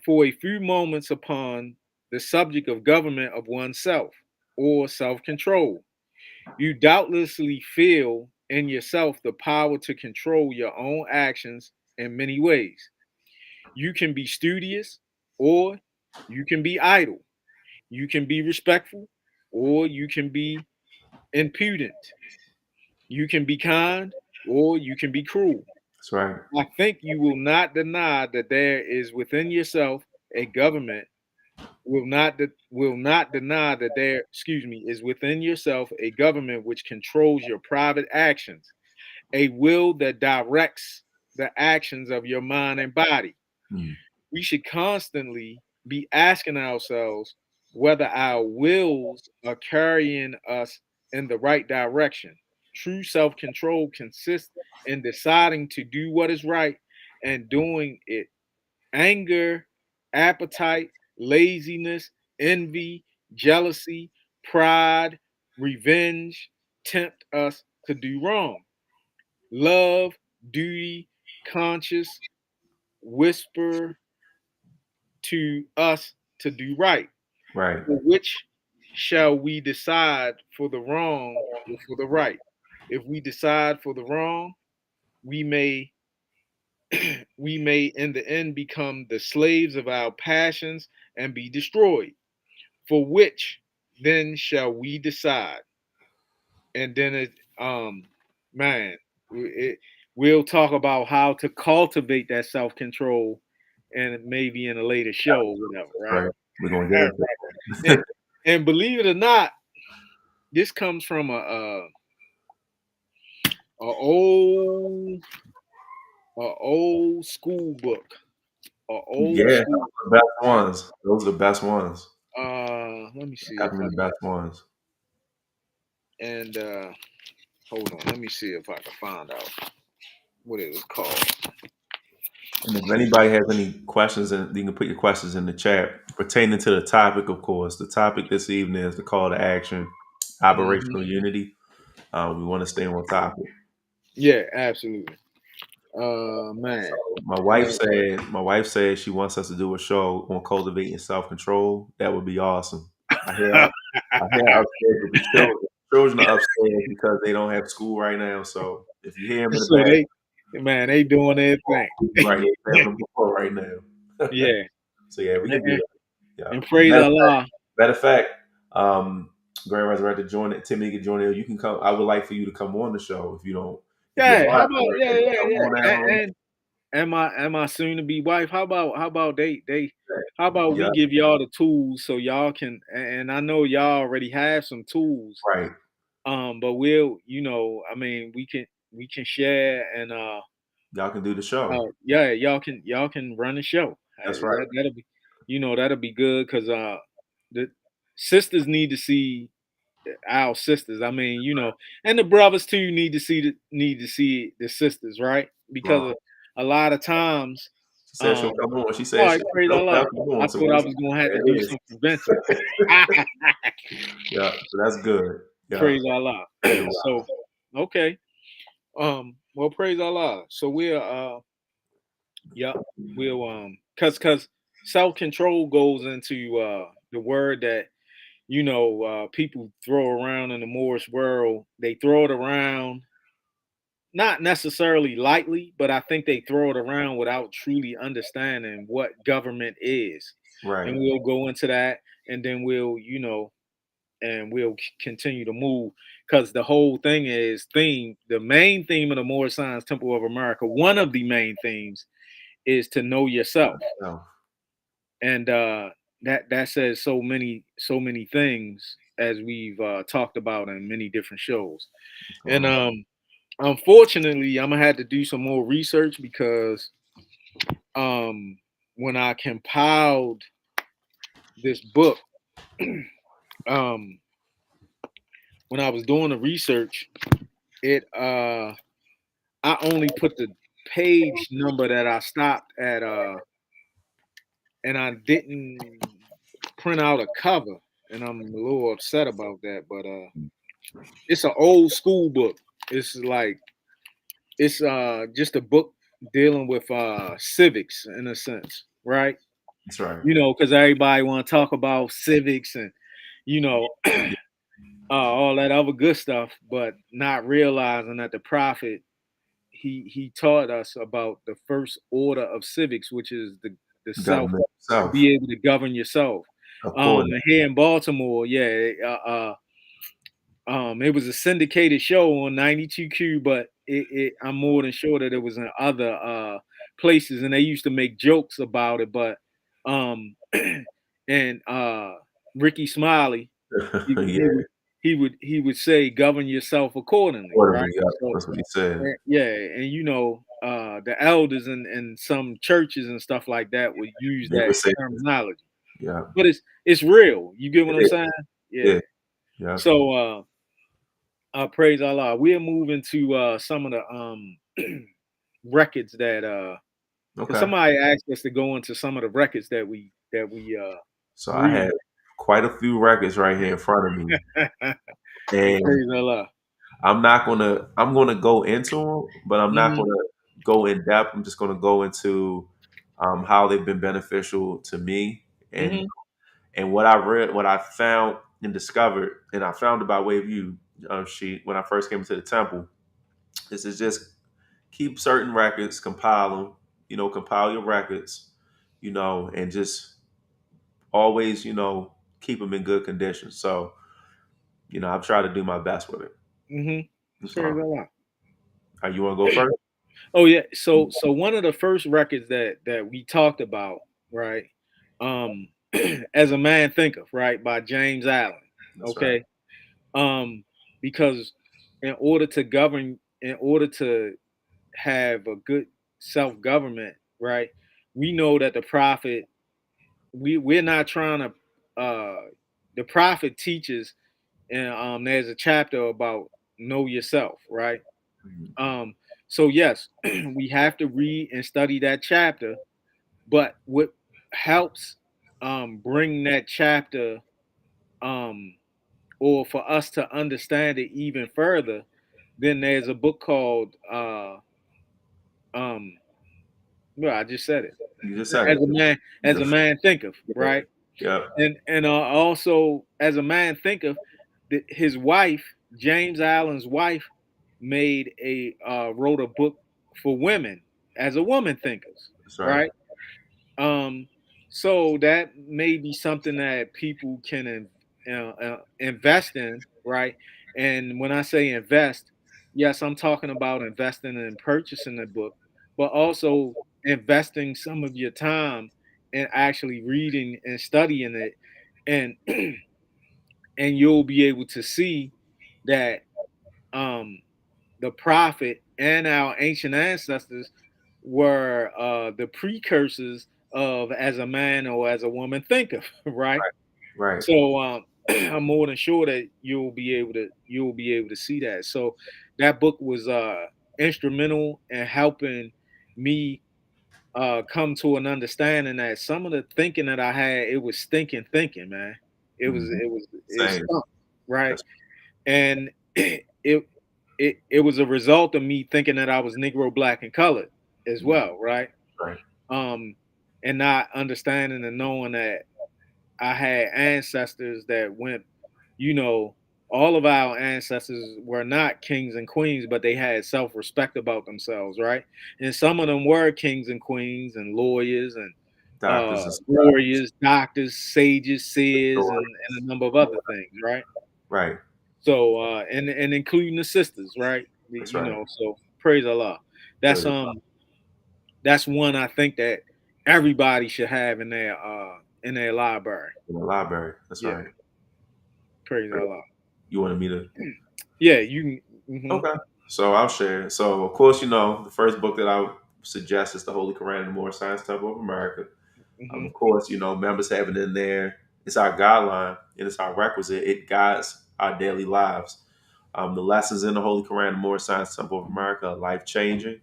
for a few moments upon the subject of government of oneself or self control. You doubtlessly feel in yourself the power to control your own actions in many ways. You can be studious or you can be idle. You can be respectful or you can be impudent. You can be kind or you can be cruel. That's right. I think you will not deny that there is within yourself a government, will not deny that there, is within yourself a government which controls your private actions, a will that directs the actions of your mind and body. Mm. We should constantly be asking ourselves whether our wills are carrying us in the right direction. True self control consists in deciding to do what is right and doing it. Anger, appetite, laziness, envy, jealousy, pride, revenge tempt us to do wrong. Love, duty, conscience whisper to us to do right. Right. For which shall we decide, for the wrong or for the right? If we decide for the wrong, we may we may in the end become the slaves of our passions and be destroyed. For which then shall we decide? And then man, it, we'll talk about how to cultivate that self control, and maybe in a later show or whatever, right? Right. We're gonna get All into right. And, that. and believe it or not, this comes from a old school book, a old Yeah, school. the best Right? ones. Those are the best ones. Let me see Got if to be I the best ones. and hold on. Let me see if I can find out what it was called. And if anybody has any questions, and you can put your questions in the chat pertaining to the topic. Of course, the topic this evening is the call to action, Hmm. operational unity. We want to stay on topic. Yeah, absolutely. Man. Uh, My wife said she wants us to do a show on cultivating self control. That would be awesome. I hear, I hear upstairs with the children. Children are upstairs because they don't have school right now. So if you hear them in the so back, they doing their thing. right, they're having a before right now. Yeah, So yeah, we can do and, that. Yeah. and praise Allah. Matter of fact, Grand Resurrected join it. Timmy can join it. You can come. I would like for you to come on the show if you don't. If your Yeah, how wife about already yeah, yeah, come yeah. on down. And my soon to be wife? How about they how about Yeah, we give y'all the tools so y'all can, and I know y'all already have some tools. right. But we'll, I mean, we can share and Y'all can do the show. yeah, y'all can run the show. That's right. That'll be, that'll be good because the sisters need to see our sisters. I mean, and the brothers too need to see the sisters, right? Well, Because a lot of times, she said she'll um, come on. She all said right, praise she'll Allah. come I on. So thought I we'll, was gonna have to there do it is. some preventing. Yeah, so that's good. Yeah, Praise Allah. you're right. So, okay. Well, praise Allah. So yeah, we'll cause self control goes into the word that people throw around in the Moorish world. They throw it around not necessarily lightly, but I think they throw it around without truly understanding what government is. And Right. we'll go into that, and then we'll continue to move because the whole thing is the main theme of the Moorish Science Temple of America. One of the main themes is to know yourself, So, and that says so many things as we've talked about in many different shows. And uh, unfortunately, I'm gonna have to do some more research because um, when I compiled this book, um, when I was doing the research, it I only put the page number that I stopped at, and I didn't print out a cover, and I'm a little upset about that. But it's an old school book. It's like it's just a book dealing with civics in a sense, right? that's right. Because everybody want to talk about civics and you know Yeah, all that other good stuff, but not realizing that the prophet he taught us about the first order of civics, which is the self government to itself, be able to govern yourself. according. Here in Baltimore, yeah, it was a syndicated show on 92Q, but I'm more than sure that it was in other places, and they used to make jokes about it. But and Ricky Smiley, Yeah, he would say, "Govern yourself accordingly," right? accordingly. Yeah, So that's what he said. yeah, and the elders in some churches and stuff like that would use They that would say, terminology, yeah, but it's real. You get what it I'm is. saying? Yeah. Yeah, yeah. So praise Allah. We're moving to some of the records that because Okay. somebody asked us to go into some of the records that we So I read. had quite a few records right here in front of me, and Praise Allah. I'm gonna go into them, but I'm not Hmm. gonna go in depth. I'm just gonna go into how they've been beneficial to me, and Hmm. And what I read, what I found and discovered, and I found it by way of you, she, when I first came into the temple, is to just keep certain records, compile them, compile your records, and just always, keep them in good condition. So, I've tried to do my best with it. Mm-hmm. Praise So, Allah. you want to go first? Oh yeah. So one of the first records that we talked about, right? Um, as a man thinketh, right, by James Allen. That's right. Okay. Um, because in order to have a good self government, right, we know that the prophet, we're not trying to. The prophet teaches, and there's a chapter about know yourself, right? Mhm. Um, so yes, we have to read and study that chapter. But what helps bring that chapter, um, or for us to understand it even further, then there's a book called um, well, I just said it. You just said As it. a man, as a The- man thinketh, yeah. right? Yeah. And also as a man thinketh, his wife, James Allen's wife, made a wrote a book for women as a woman thinkers, That's right. right? Um, so that may be something that people can invest in, right? And when I say invest, yes, I'm talking about investing in purchasing the book, but also investing some of your time in actually reading and studying it, and and you'll be able to see that um, the prophet and our ancient ancestors were the precursors of as a man or as a woman thinketh, right? Right. So I'm more than sure that you'll be able to see that. So that book was instrumental in helping me come to an understanding that some of the thinking that I had, it was stinking thinking, man. Mhm. It Same. stunk, right? That's And it was a result of me thinking that I was Negro, black, and colored as mhm. well, right? Right. Um, and not understanding and knowing that I had ancestors that went, you know, all of our ancestors were not kings and queens, but they had self respect about themselves, right? And some of them were kings and queens and lawyers and Doctors and scribes. warriors, doctors, sages, seers, and a number of other Historians. things, right? Right. So and including the sisters, right? That's You right. know, so praise Allah. That's Praise um that's one I think that everybody should have in their library. in the library. That's Yeah, right. praise Allah. You wanted me to? Yeah, you can. Okay. So I'll share. So of course, the first book that I would suggest is the Holy Quran and the Moorish Science Temple of America. Hmm. Of course, members have it in there. It's our guideline and it's our requisite. It guides our daily lives. The lessons in the Holy Quran and the Moorish Science Temple of America are life changing,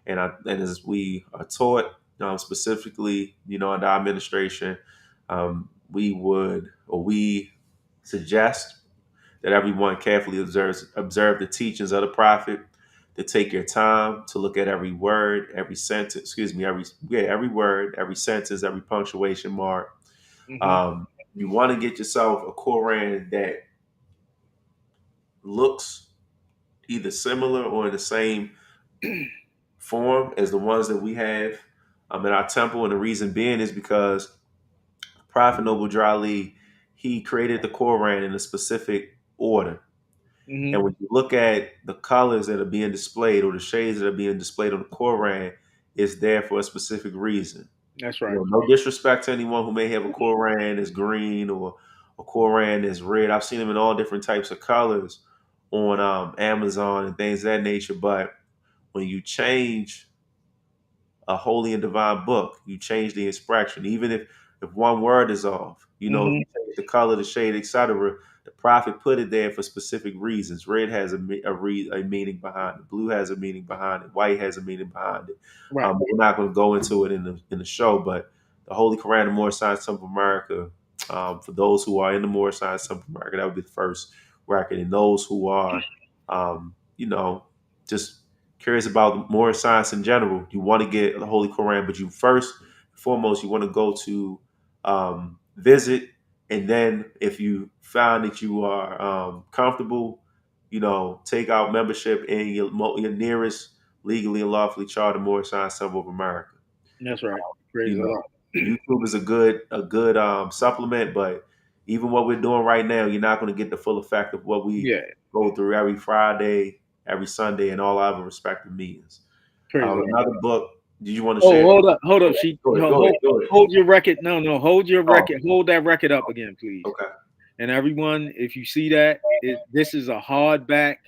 and as we are taught, specifically, under our administration, we suggest that everyone carefully observe the teachings of the prophet, to take your time to look at every word, every sentence, excuse me, every word, every sentence, every punctuation mark. Hmm. Um, you want to get yourself a Quran that looks either similar or in the same form as the ones that we have in our temple. And the reason being is because Prophet Noble Drali, he created the Quran in a specific order. And Hmm. when you look at the colors that are being displayed or the shades that are being displayed on the Quran, it's there for a specific reason. That's right. No disrespect to anyone who may have a Quran that's green or a Quran that's red. I've seen them in all different types of colors on Amazon and things of that nature. But when you change a holy and divine book, you change the expression. Even if one word is off, if Hmm. you change the color, the shade, etc. The prophet put it there for specific reasons. Red has a meaning behind it. Blue has a meaning behind it. White has a meaning behind it. Right. We're not going to go into it in the show, but the Holy Quran, the Moorish Science Temple of America. For those who are in the Moorish Science Temple of America, that would be the first record. And those who are, just curious about more science in general, you want to get the Holy Quran, but you first and foremost you want to go to visit And then if you find that you are comfortable, take out membership in your nearest legally and lawfully chartered Moorish Science Temple of America. That's right. Praise You the know, Lord. YouTube is a good supplement, but even what we're doing right now, you're not going to get the full effect of what we Yeah. go through every Friday, every Sunday, and all our respective meetings. Praise the Lord. Another book. Did you want to Oh, share? hold up. She Go ahead. Go ahead. hold, Go ahead. hold your record. No, no, hold your Oh, record. Hold that record up again, please. okay. And everyone, if you see that, this is a hardback,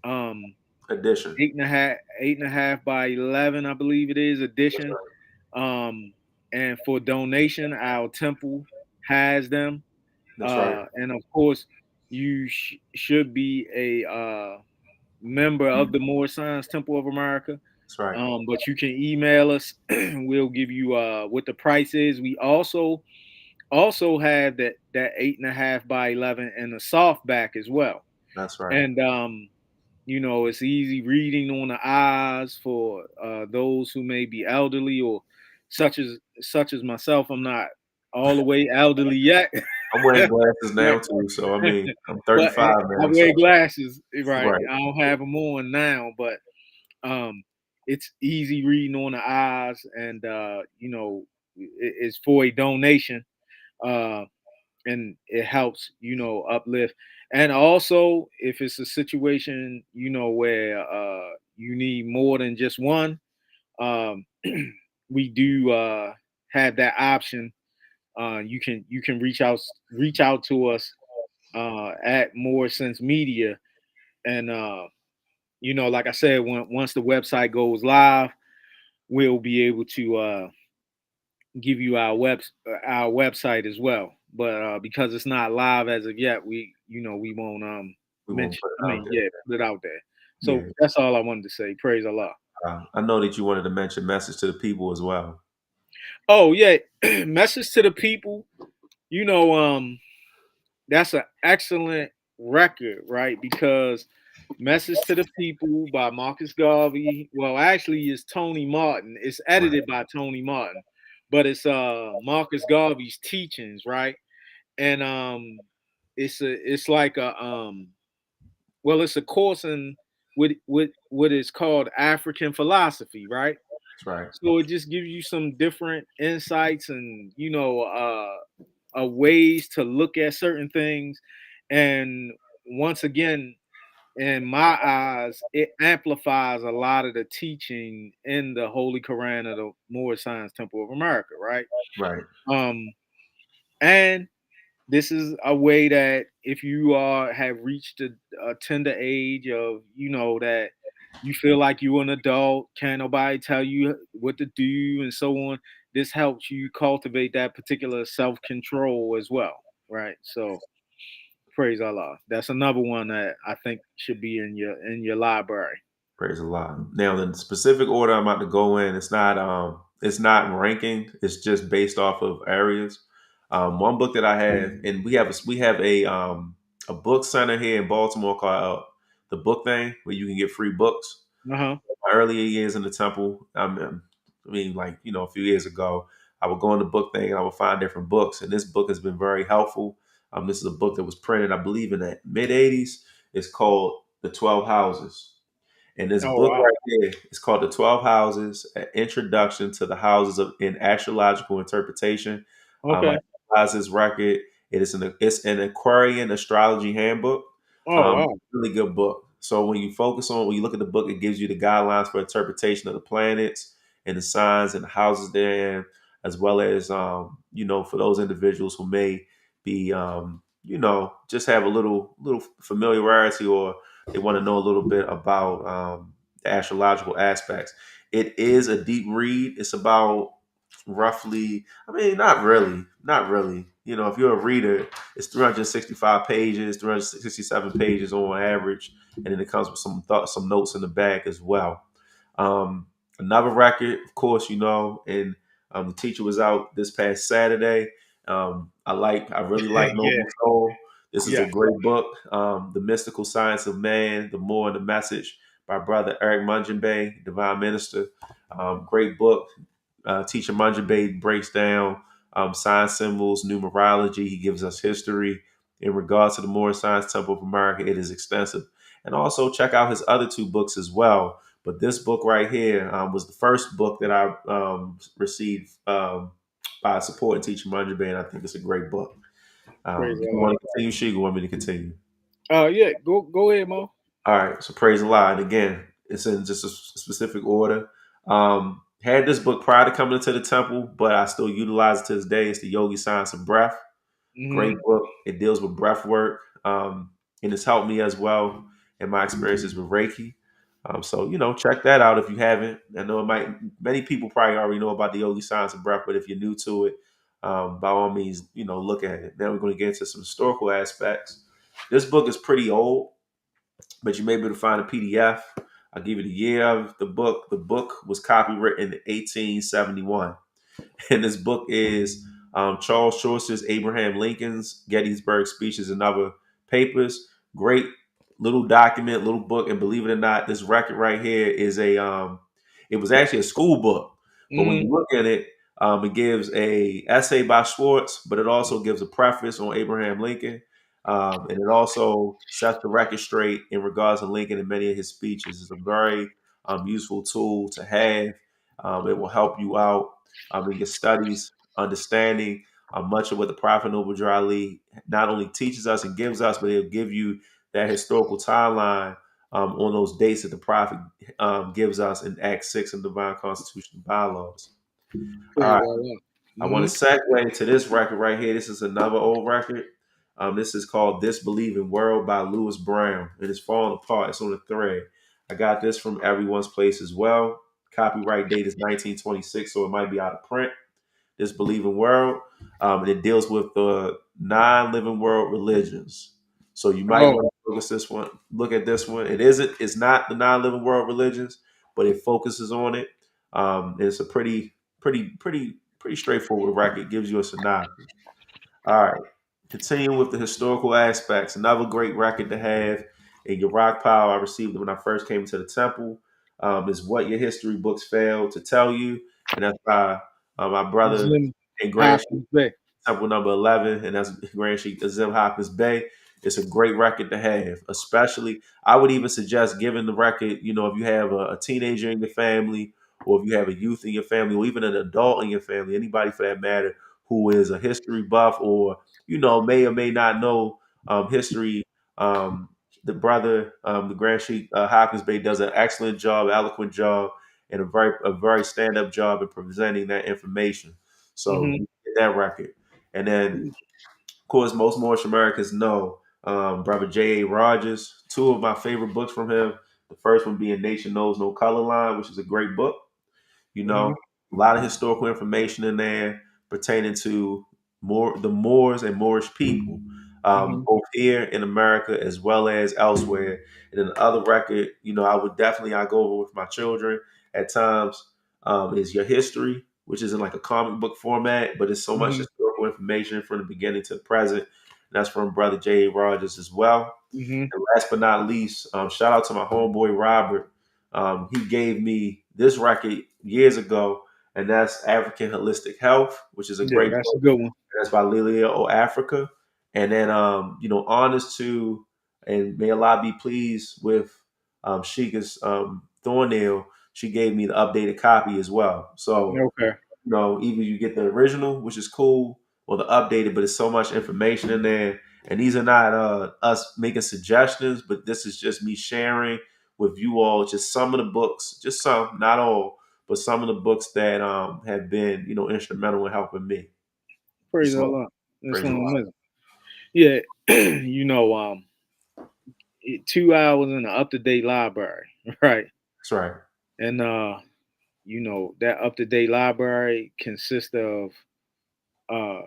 um, Addition. 8.5 by 11, I believe it is, That's edition. right. And for donation, our temple has them. That's right. And of course, you should be a member of the Moorish Science Temple of America. That's right. But you can email us. We'll give you what the price is. We also have that 8.5 by 11 and a softback as well. That's right. And it's easy reading on the eyes for those who may be elderly or such as myself. I'm not all the way elderly yet. I'm wearing glasses Right. now too, so I mean, I'm But 35 I now, wear so glasses, right? right, I don't have them on now, but um, it's easy reading on the eyes, and it's for a donation, uh, and it helps uplift. And also, if it's a situation where you need more than just one, um, we do have that option. You can reach out to us at More Sense Media, and like I said, once the website goes live, we'll be able to give you our website as well. But because it's not live as of yet, we won't we won't mention. put I it out mean, yeah, put it out there. there. So Yeah, that's all I wanted to say. Praise Allah. I know that you wanted to mention message to the people as well. Oh yeah, message to the people. You know, that's an excellent record, right? Because Message to the People by Marcus Garvey. Well, actually, it's Tony Martin. It's Right, edited by Tony Martin, but it's Marcus Garvey's teachings, right? And it's like a well, it's a course in what is called African philosophy, right? that's right, So it just gives you some different insights and ways to look at certain things. And once again, in my eyes, it amplifies a lot of the teaching in the Holy Quran of the Moorish Science Temple of America, right? right, Um, and this is a way that if you have reached a tender age of that you feel like you're an adult, can't nobody tell you what to do and so on. This helps you cultivate that particular self-control as well, right? So praise Allah. That's another one that I think should be in your library. praise a lot. Now, the specific order I'm about to go in, it's not ranking. It's just based off of areas. One book that I have, and we have a book center here in Baltimore called the Book Thing, where you can get free books. Uh-huh. My earlier years in the temple, like a few years ago, I would go on the book thing and I would find different books. And this book has been very helpful. This is a book that was printed, I believe, in the mid '80s. It's called The 12 Houses. And this Oh book wow. right here is called The 12 Houses, An Introduction to the Houses in Astrological Interpretation. I Okay. utilize this record. It's an Aquarian astrology handbook. Oh wow. Really good book. So when you look at the book, it gives you the guidelines for interpretation of the planets and the signs and the houses they're in, as well as for those individuals who may be just have a little familiarity, or they want to know a little bit about the astrological aspects. It is a deep read. It's about roughly, I mean, not really. If you're a reader, it's 365 pages, 367 pages on average, and then it comes with some thoughts, some notes in the back as well. Um, Another record, of course, and the teacher was out this past Saturday. I really like Yeah. Noble Soul. This is a Yeah. great book, The Mystical Science of Man, the More and the Message by Brother Eric Munjinbay, Divine Minister. Great book. Teacher Munjinbay breaks down sign symbols, numerology. He gives us history. In regards to the Moorish Science Temple of America, it is extensive. And also check out his other two books as well. But this book right here was the first book that I received by supporting Teacher Munja Bay, and I think it's a great book. Praise You Allah. want to continue, Sheik, or want me to continue? Yeah, go ahead, Mo. All right, so praise Allah. And again, it's in just a specific order. Had this book prior to coming into the temple, but I still utilize it to this day. It's the Yogi Science of Breath. Great Hmm. book. It deals with breath work, and it's helped me as well in my experiences with Reiki. So check that out if you haven't. I know it might many people probably already know about the Yogi Science of Breath, but if you're new to it, by all means, look at it. Now we're going to get into some historical aspects. This book is pretty old, but you may be able to find a PDF. I'll give you the year of the book. The book was copywritten in 1871. And this book is Charles Chaucer's Abraham Lincoln's Gettysburg Speeches and Other Papers. Great little document, little book. And believe it or not, this record right here is it was actually a school book. But when you Hmm. look at it, it gives a essay by Schwartz, but it also gives a preface on Abraham Lincoln. And it also sets the record straight in regards to Lincoln and many of his speeches. It's a very useful tool to have. It will help you out in your studies, understanding much of what the Prophet Noble Drew Ali not only teaches us and gives us, but it'll give you that historical timeline on those dates that the Prophet gives us in Acts 6 and Divine Constitution and Bylaws. All Praise right. Allah. I want Hmm. to segue to this record right here. This is another old record. This is called This Believing World by Lewis Brown. And it's falling apart. It's on a thread. I got this from Everyone's Place as well. Copyright date is 1926, so it might be out of print. This Believing World. And it deals with the non-living world religions. So you might Oh, want to look at this one. It's not the non-living world religions, but it focuses on it. It's a pretty straightforward record. It gives you a synopsis. All right. Continuing with the historical aspects, another great record to have in your rock pile. I received it when I first came to the temple. Is What Your History Books Fail to Tell You, and that's by my brother Muslim and Grand Sheik, Hafiz Bey. Temple number 11, and that's Grand Sheik Azim Hafiz Bey. It's a great record to have, especially. I would even suggest giving the record, if you have a teenager in your family, or if you have a youth in your family, or even an adult in your family, anybody for that matter, who is a history buff or may or may not know history. Um, the brother, the Grand Sheik Hopkins Bay, does an excellent job, eloquent job, and a very stand up job in presenting that information. So Hmm. you get that record, and then of course most Moorish Americans know brother J.A. Rogers. Two of my favorite books from him. The first one being Nation Knows No Color Line, which is a great book. You Hmm. know, a lot of historical information in there pertaining to the Moors and Moorish people, Hmm. both here in America as well as elsewhere. And then the other record, I go over with my children at times, is Your History, which is in like a comic book format, but it's so much Hmm. historical information from the beginning to the present. And that's from Brother J. A. Rogers as well. Hmm. And last but not least, shout out to my homeboy Robert. He gave me this record years ago, and that's African Holistic Health, which is a Yeah, great that's a book. good one. That's by Lilia O. Africa. And then, honest to, and may Allah be pleased with Sheikah's Thornhill, she gave me the updated copy as well. So Okay. either you get the original, which is cool, or the updated, but it's so much information in there. And these are not us making suggestions, but this is just me sharing with you all just some of the books, just some, not all, but some of the books that have been, instrumental in helping me. Praise So Allah. That's praise one the of Lord. them. Yeah, 2 hours in the up to date library, right? That's right. And that up to date library consists of uh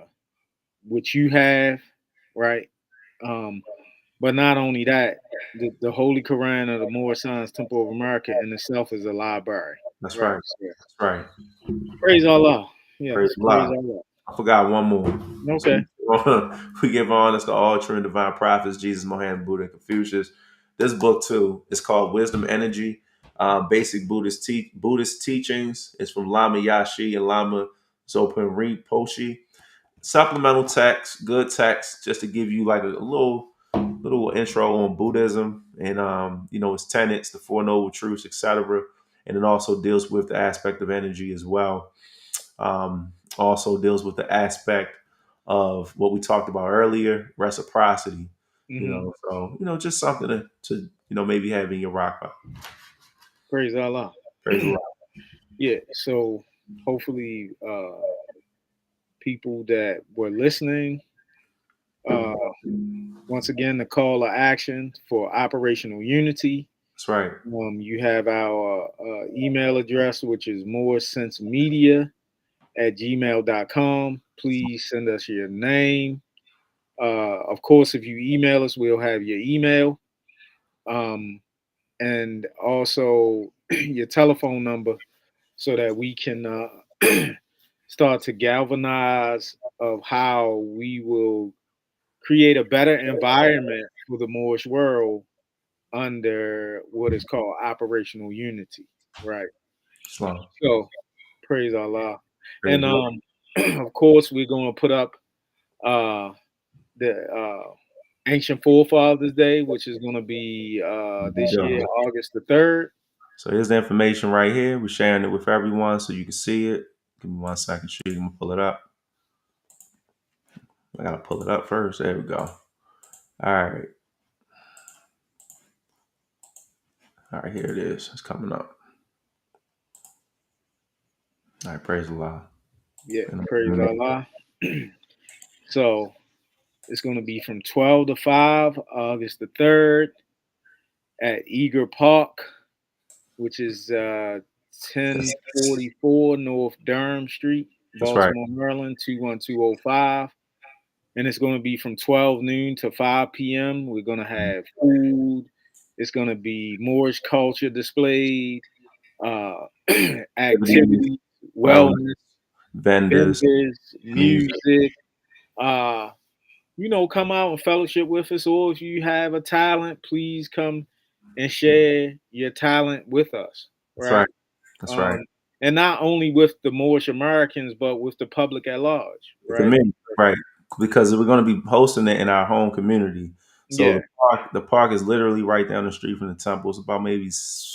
what you have, right? Um, but not only that, the Holy Quran of the Moorish Science Temple of America in itself is a library, That's right? right. So, That's right. praise Allah. Praise Yes, praise Allah. Allah. I forgot one more. So Okay. we give honors to all true and divine prophets, Jesus, Mohammed, Buddha, and Confucius. This book too is called Wisdom Energy, Basic Buddhist Teachings. It's from Lama Yashi and Lama Zopan Rinpoche. supplemental text, good text, just to give you like a little intro on Buddhism and its tenets, the Four Noble Truths, etc. And it also deals with the aspect of energy as well. Also deals with the aspect of what we talked about earlier, reciprocity. Hmm. So just something to maybe have in your rock. Praise Allah. Praise the Lord. Yeah. So hopefully, people that were listening, uh, once again, the call to action for operational unity. That's right. You have our email address, which is moresensemedia@gmail.com. Please send us your name. Of course, if you email us, we'll have your email, um, and also your telephone number so that we can start to galvanize of how we will create a better environment for the Moorish world under what is called operational unity, right? Islam. So praise Allah, Praise and the Lord. of course we're going to put up uh, the Ancient Forefathers Day, which is going to be this year, Yeah. August the 3rd. So here's the information right here. We're sharing it with everyone so you can see it. Give me 1 second. Shoot, I'm gonna pull it up. I gotta pull it up first. There we go. All right. All right, here it is. It's coming up. All right, praise the Lord. Yeah, And praise Allah. So it's going to be from 12 to 5, August the 3rd, at Eager Park, which is 1044 North Durham Street, that's right. Baltimore, Maryland, 21205. And it's going to be from 12 noon to 5 p.m. We're going to have food. It's going to be Moorish culture displayed, uh, Activities, activities, wellness, wellness, vendors, vendors, music. music. Uh, come out and fellowship with us. Or if you have a talent, please come and share your talent with us, That's right. right? That's right. Um, and not only with the Moorish Americans, but with the public at large, The right? community, right? Because we're going to be hosting it in our home community. So Yeah, the park is literally right down the street from the temple. It's about maybe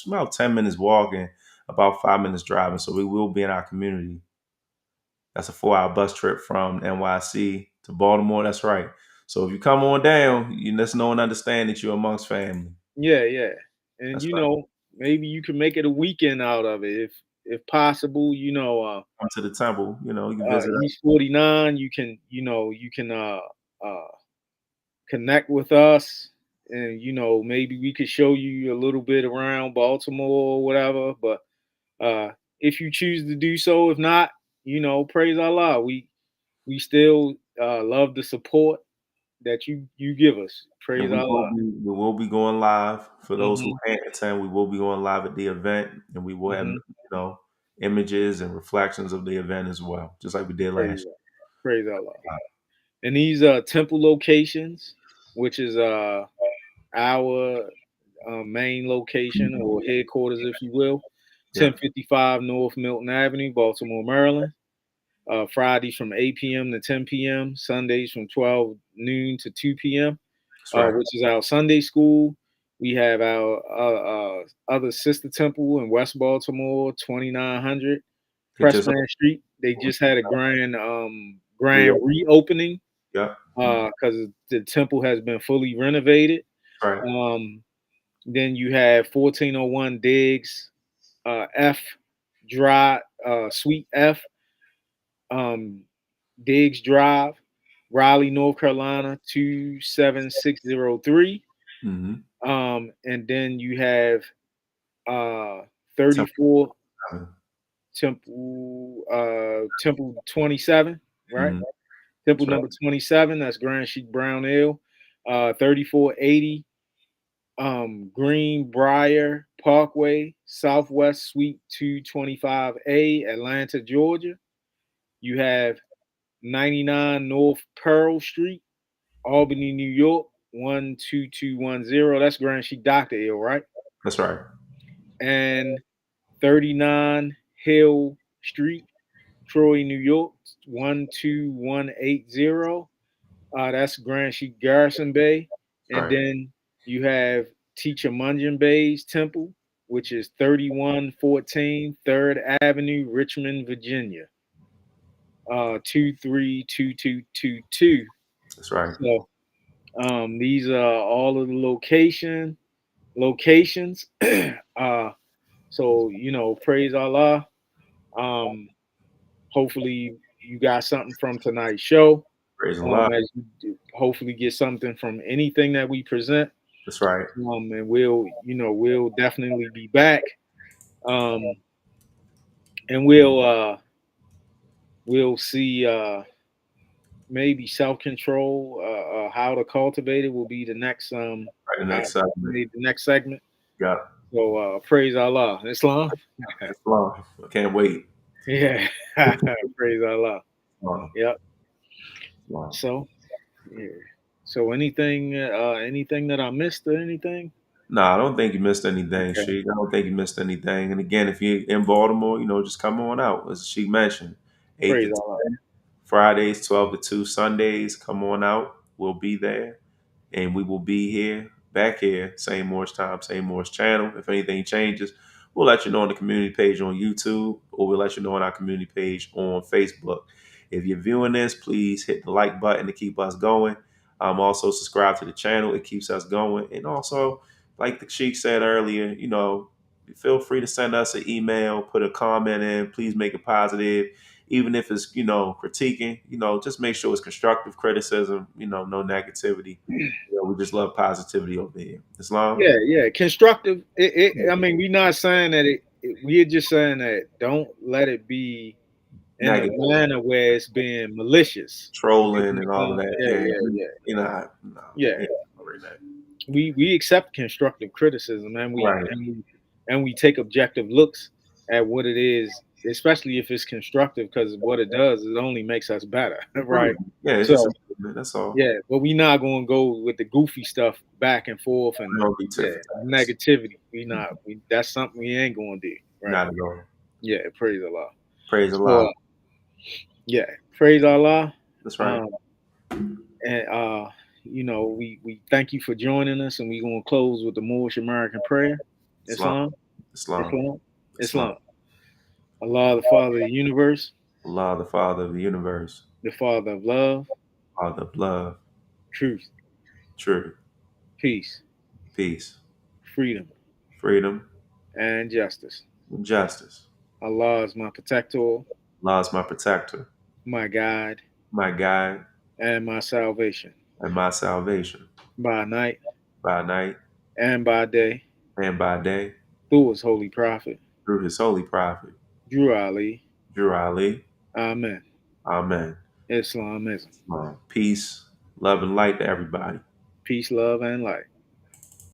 about 10 minutes walking, about 5 minutes driving. So we will be in our community. That's a 4-hour bus trip from NYC to Baltimore. That's right. So if you come on down, you just know and understand that you're amongst family. yeah, yeah. And That's right. maybe you can make it a weekend out of it if possible. Come to the temple. You can visit us. East 49, you can uh connect with us, and maybe we could show you a little bit around Baltimore or whatever. But if you choose to do so, if not, praise Allah. We still love the support that you give us. And Praise we will Allah. be we will be going live for those who Hmm. can't attend. We will be going live at the event, and we will have Hmm. images and reflections of the event as well, just like we did Praise last Allah. Praise Allah. And these temple locations, which is our main location or headquarters, if you will, year. Yeah, 1055 North Milton Avenue, Baltimore, Maryland. Fridays from 8 p.m. to 10 p.m., Sundays from 12 noon to 2 p.m., that's right. which is our Sunday school. We have our other sister temple in West Baltimore, 2900 It just Pressman Street. They just had a grand we reopening yeah, because the temple has been fully renovated. right. Um, then you have 1401 Diggs F Drive, Suite F, um, Diggs Drive, Raleigh, North Carolina, 27603. Mm-hmm. And then you have uh, Temple. 34 Temple 27, right? Mm-hmm. Temple That's right. number 27, that's Grand Sheik Brown Ale. 3480 Greenbrier Parkway, Southwest Suite 225A, Atlanta, Georgia. You have 99 North Pearl Street, Albany, New York, 12210. That's Grand Sheik Dr. Ale, right? That's right. And 39 Hill Street, Troy, New York, 12180. That's Grand Sheik Garrison Bay. That's And right. then you have Teacher Munjan Bay's Temple, which is 3114 3rd Avenue, Richmond, Virginia, 232222. That's right. So these are all of the locations. So praise Allah. Um, Hopefully you got something from tonight's show. Praise Allah. As you hopefully get something from anything that we present. That's right. And we'll definitely be back. Um, and we'll see maybe self control, how to cultivate it will be the next Right. The next segment. the next segment. Yeah. So praise Allah, Islam. Islam. I can't wait. Yeah, praise Allah. Islam. Yep. Islam. So yeah. So anything that I missed or anything? No, I don't think you missed anything, Okay. Sheik. I don't think you missed anything. And again, if you're in Baltimore, just come on out. As Sheik mentioned, 8 to Praise Allah. 10, Fridays, 12 to 2, Sundays, come on out. We'll be there. And we will be here, back here, same Moorish time, same Moorish channel. If anything changes, we'll let you know on the community page on YouTube, or we'll let you know on our community page on Facebook. If you're viewing this, please hit the like button to keep us going. Also subscribe to the channel. It keeps us going. And also, like the Sheik said earlier, feel free to send us an email, put a comment in. Please make it positive. Even if it's, critiquing, just make sure it's constructive criticism, no negativity. We just love positivity over here. Islam? Yeah, yeah. Constructive. I mean, we're not saying that we're just saying that don't let it be in a Negative, manner where it's being malicious. trolling and all of that. Yeah, Yeah, yeah, yeah, no, yeah. we ain't covering that. We accept constructive criticism, and we Right. and we and we take objective looks at what it is, especially if it's constructive, because what it does is it only makes us better, right? Improvement. Yeah, it's just So improvement. That's all. yeah, but we not gonna go with the goofy stuff back and forth and No be tit yeah, for tats. negativity. We not. We That's something we ain't gonna do, right? Not at all. Yeah, praise Allah. Praise So Allah. yeah, praise Allah. That's right. Um, and we thank you for joining us, and we're gonna close with the Moorish American prayer. Islam. Islam, Islam. Islam, Islam. Islam. Allah, the Father of the universe, Allah, the Father of the universe, the Father of love, Father of love, truth, truth, peace, peace, freedom, freedom, and justice. and justice. Allah is my protector, Allah is my protector, my guide, my guide, and my salvation and my salvation, by night by night and by day, and by day, through his holy prophet, through his holy prophet, Drew Ali. Drew Ali. Amen. Amen. Islamism. Peace, love, and light to everybody. Peace, love, and light.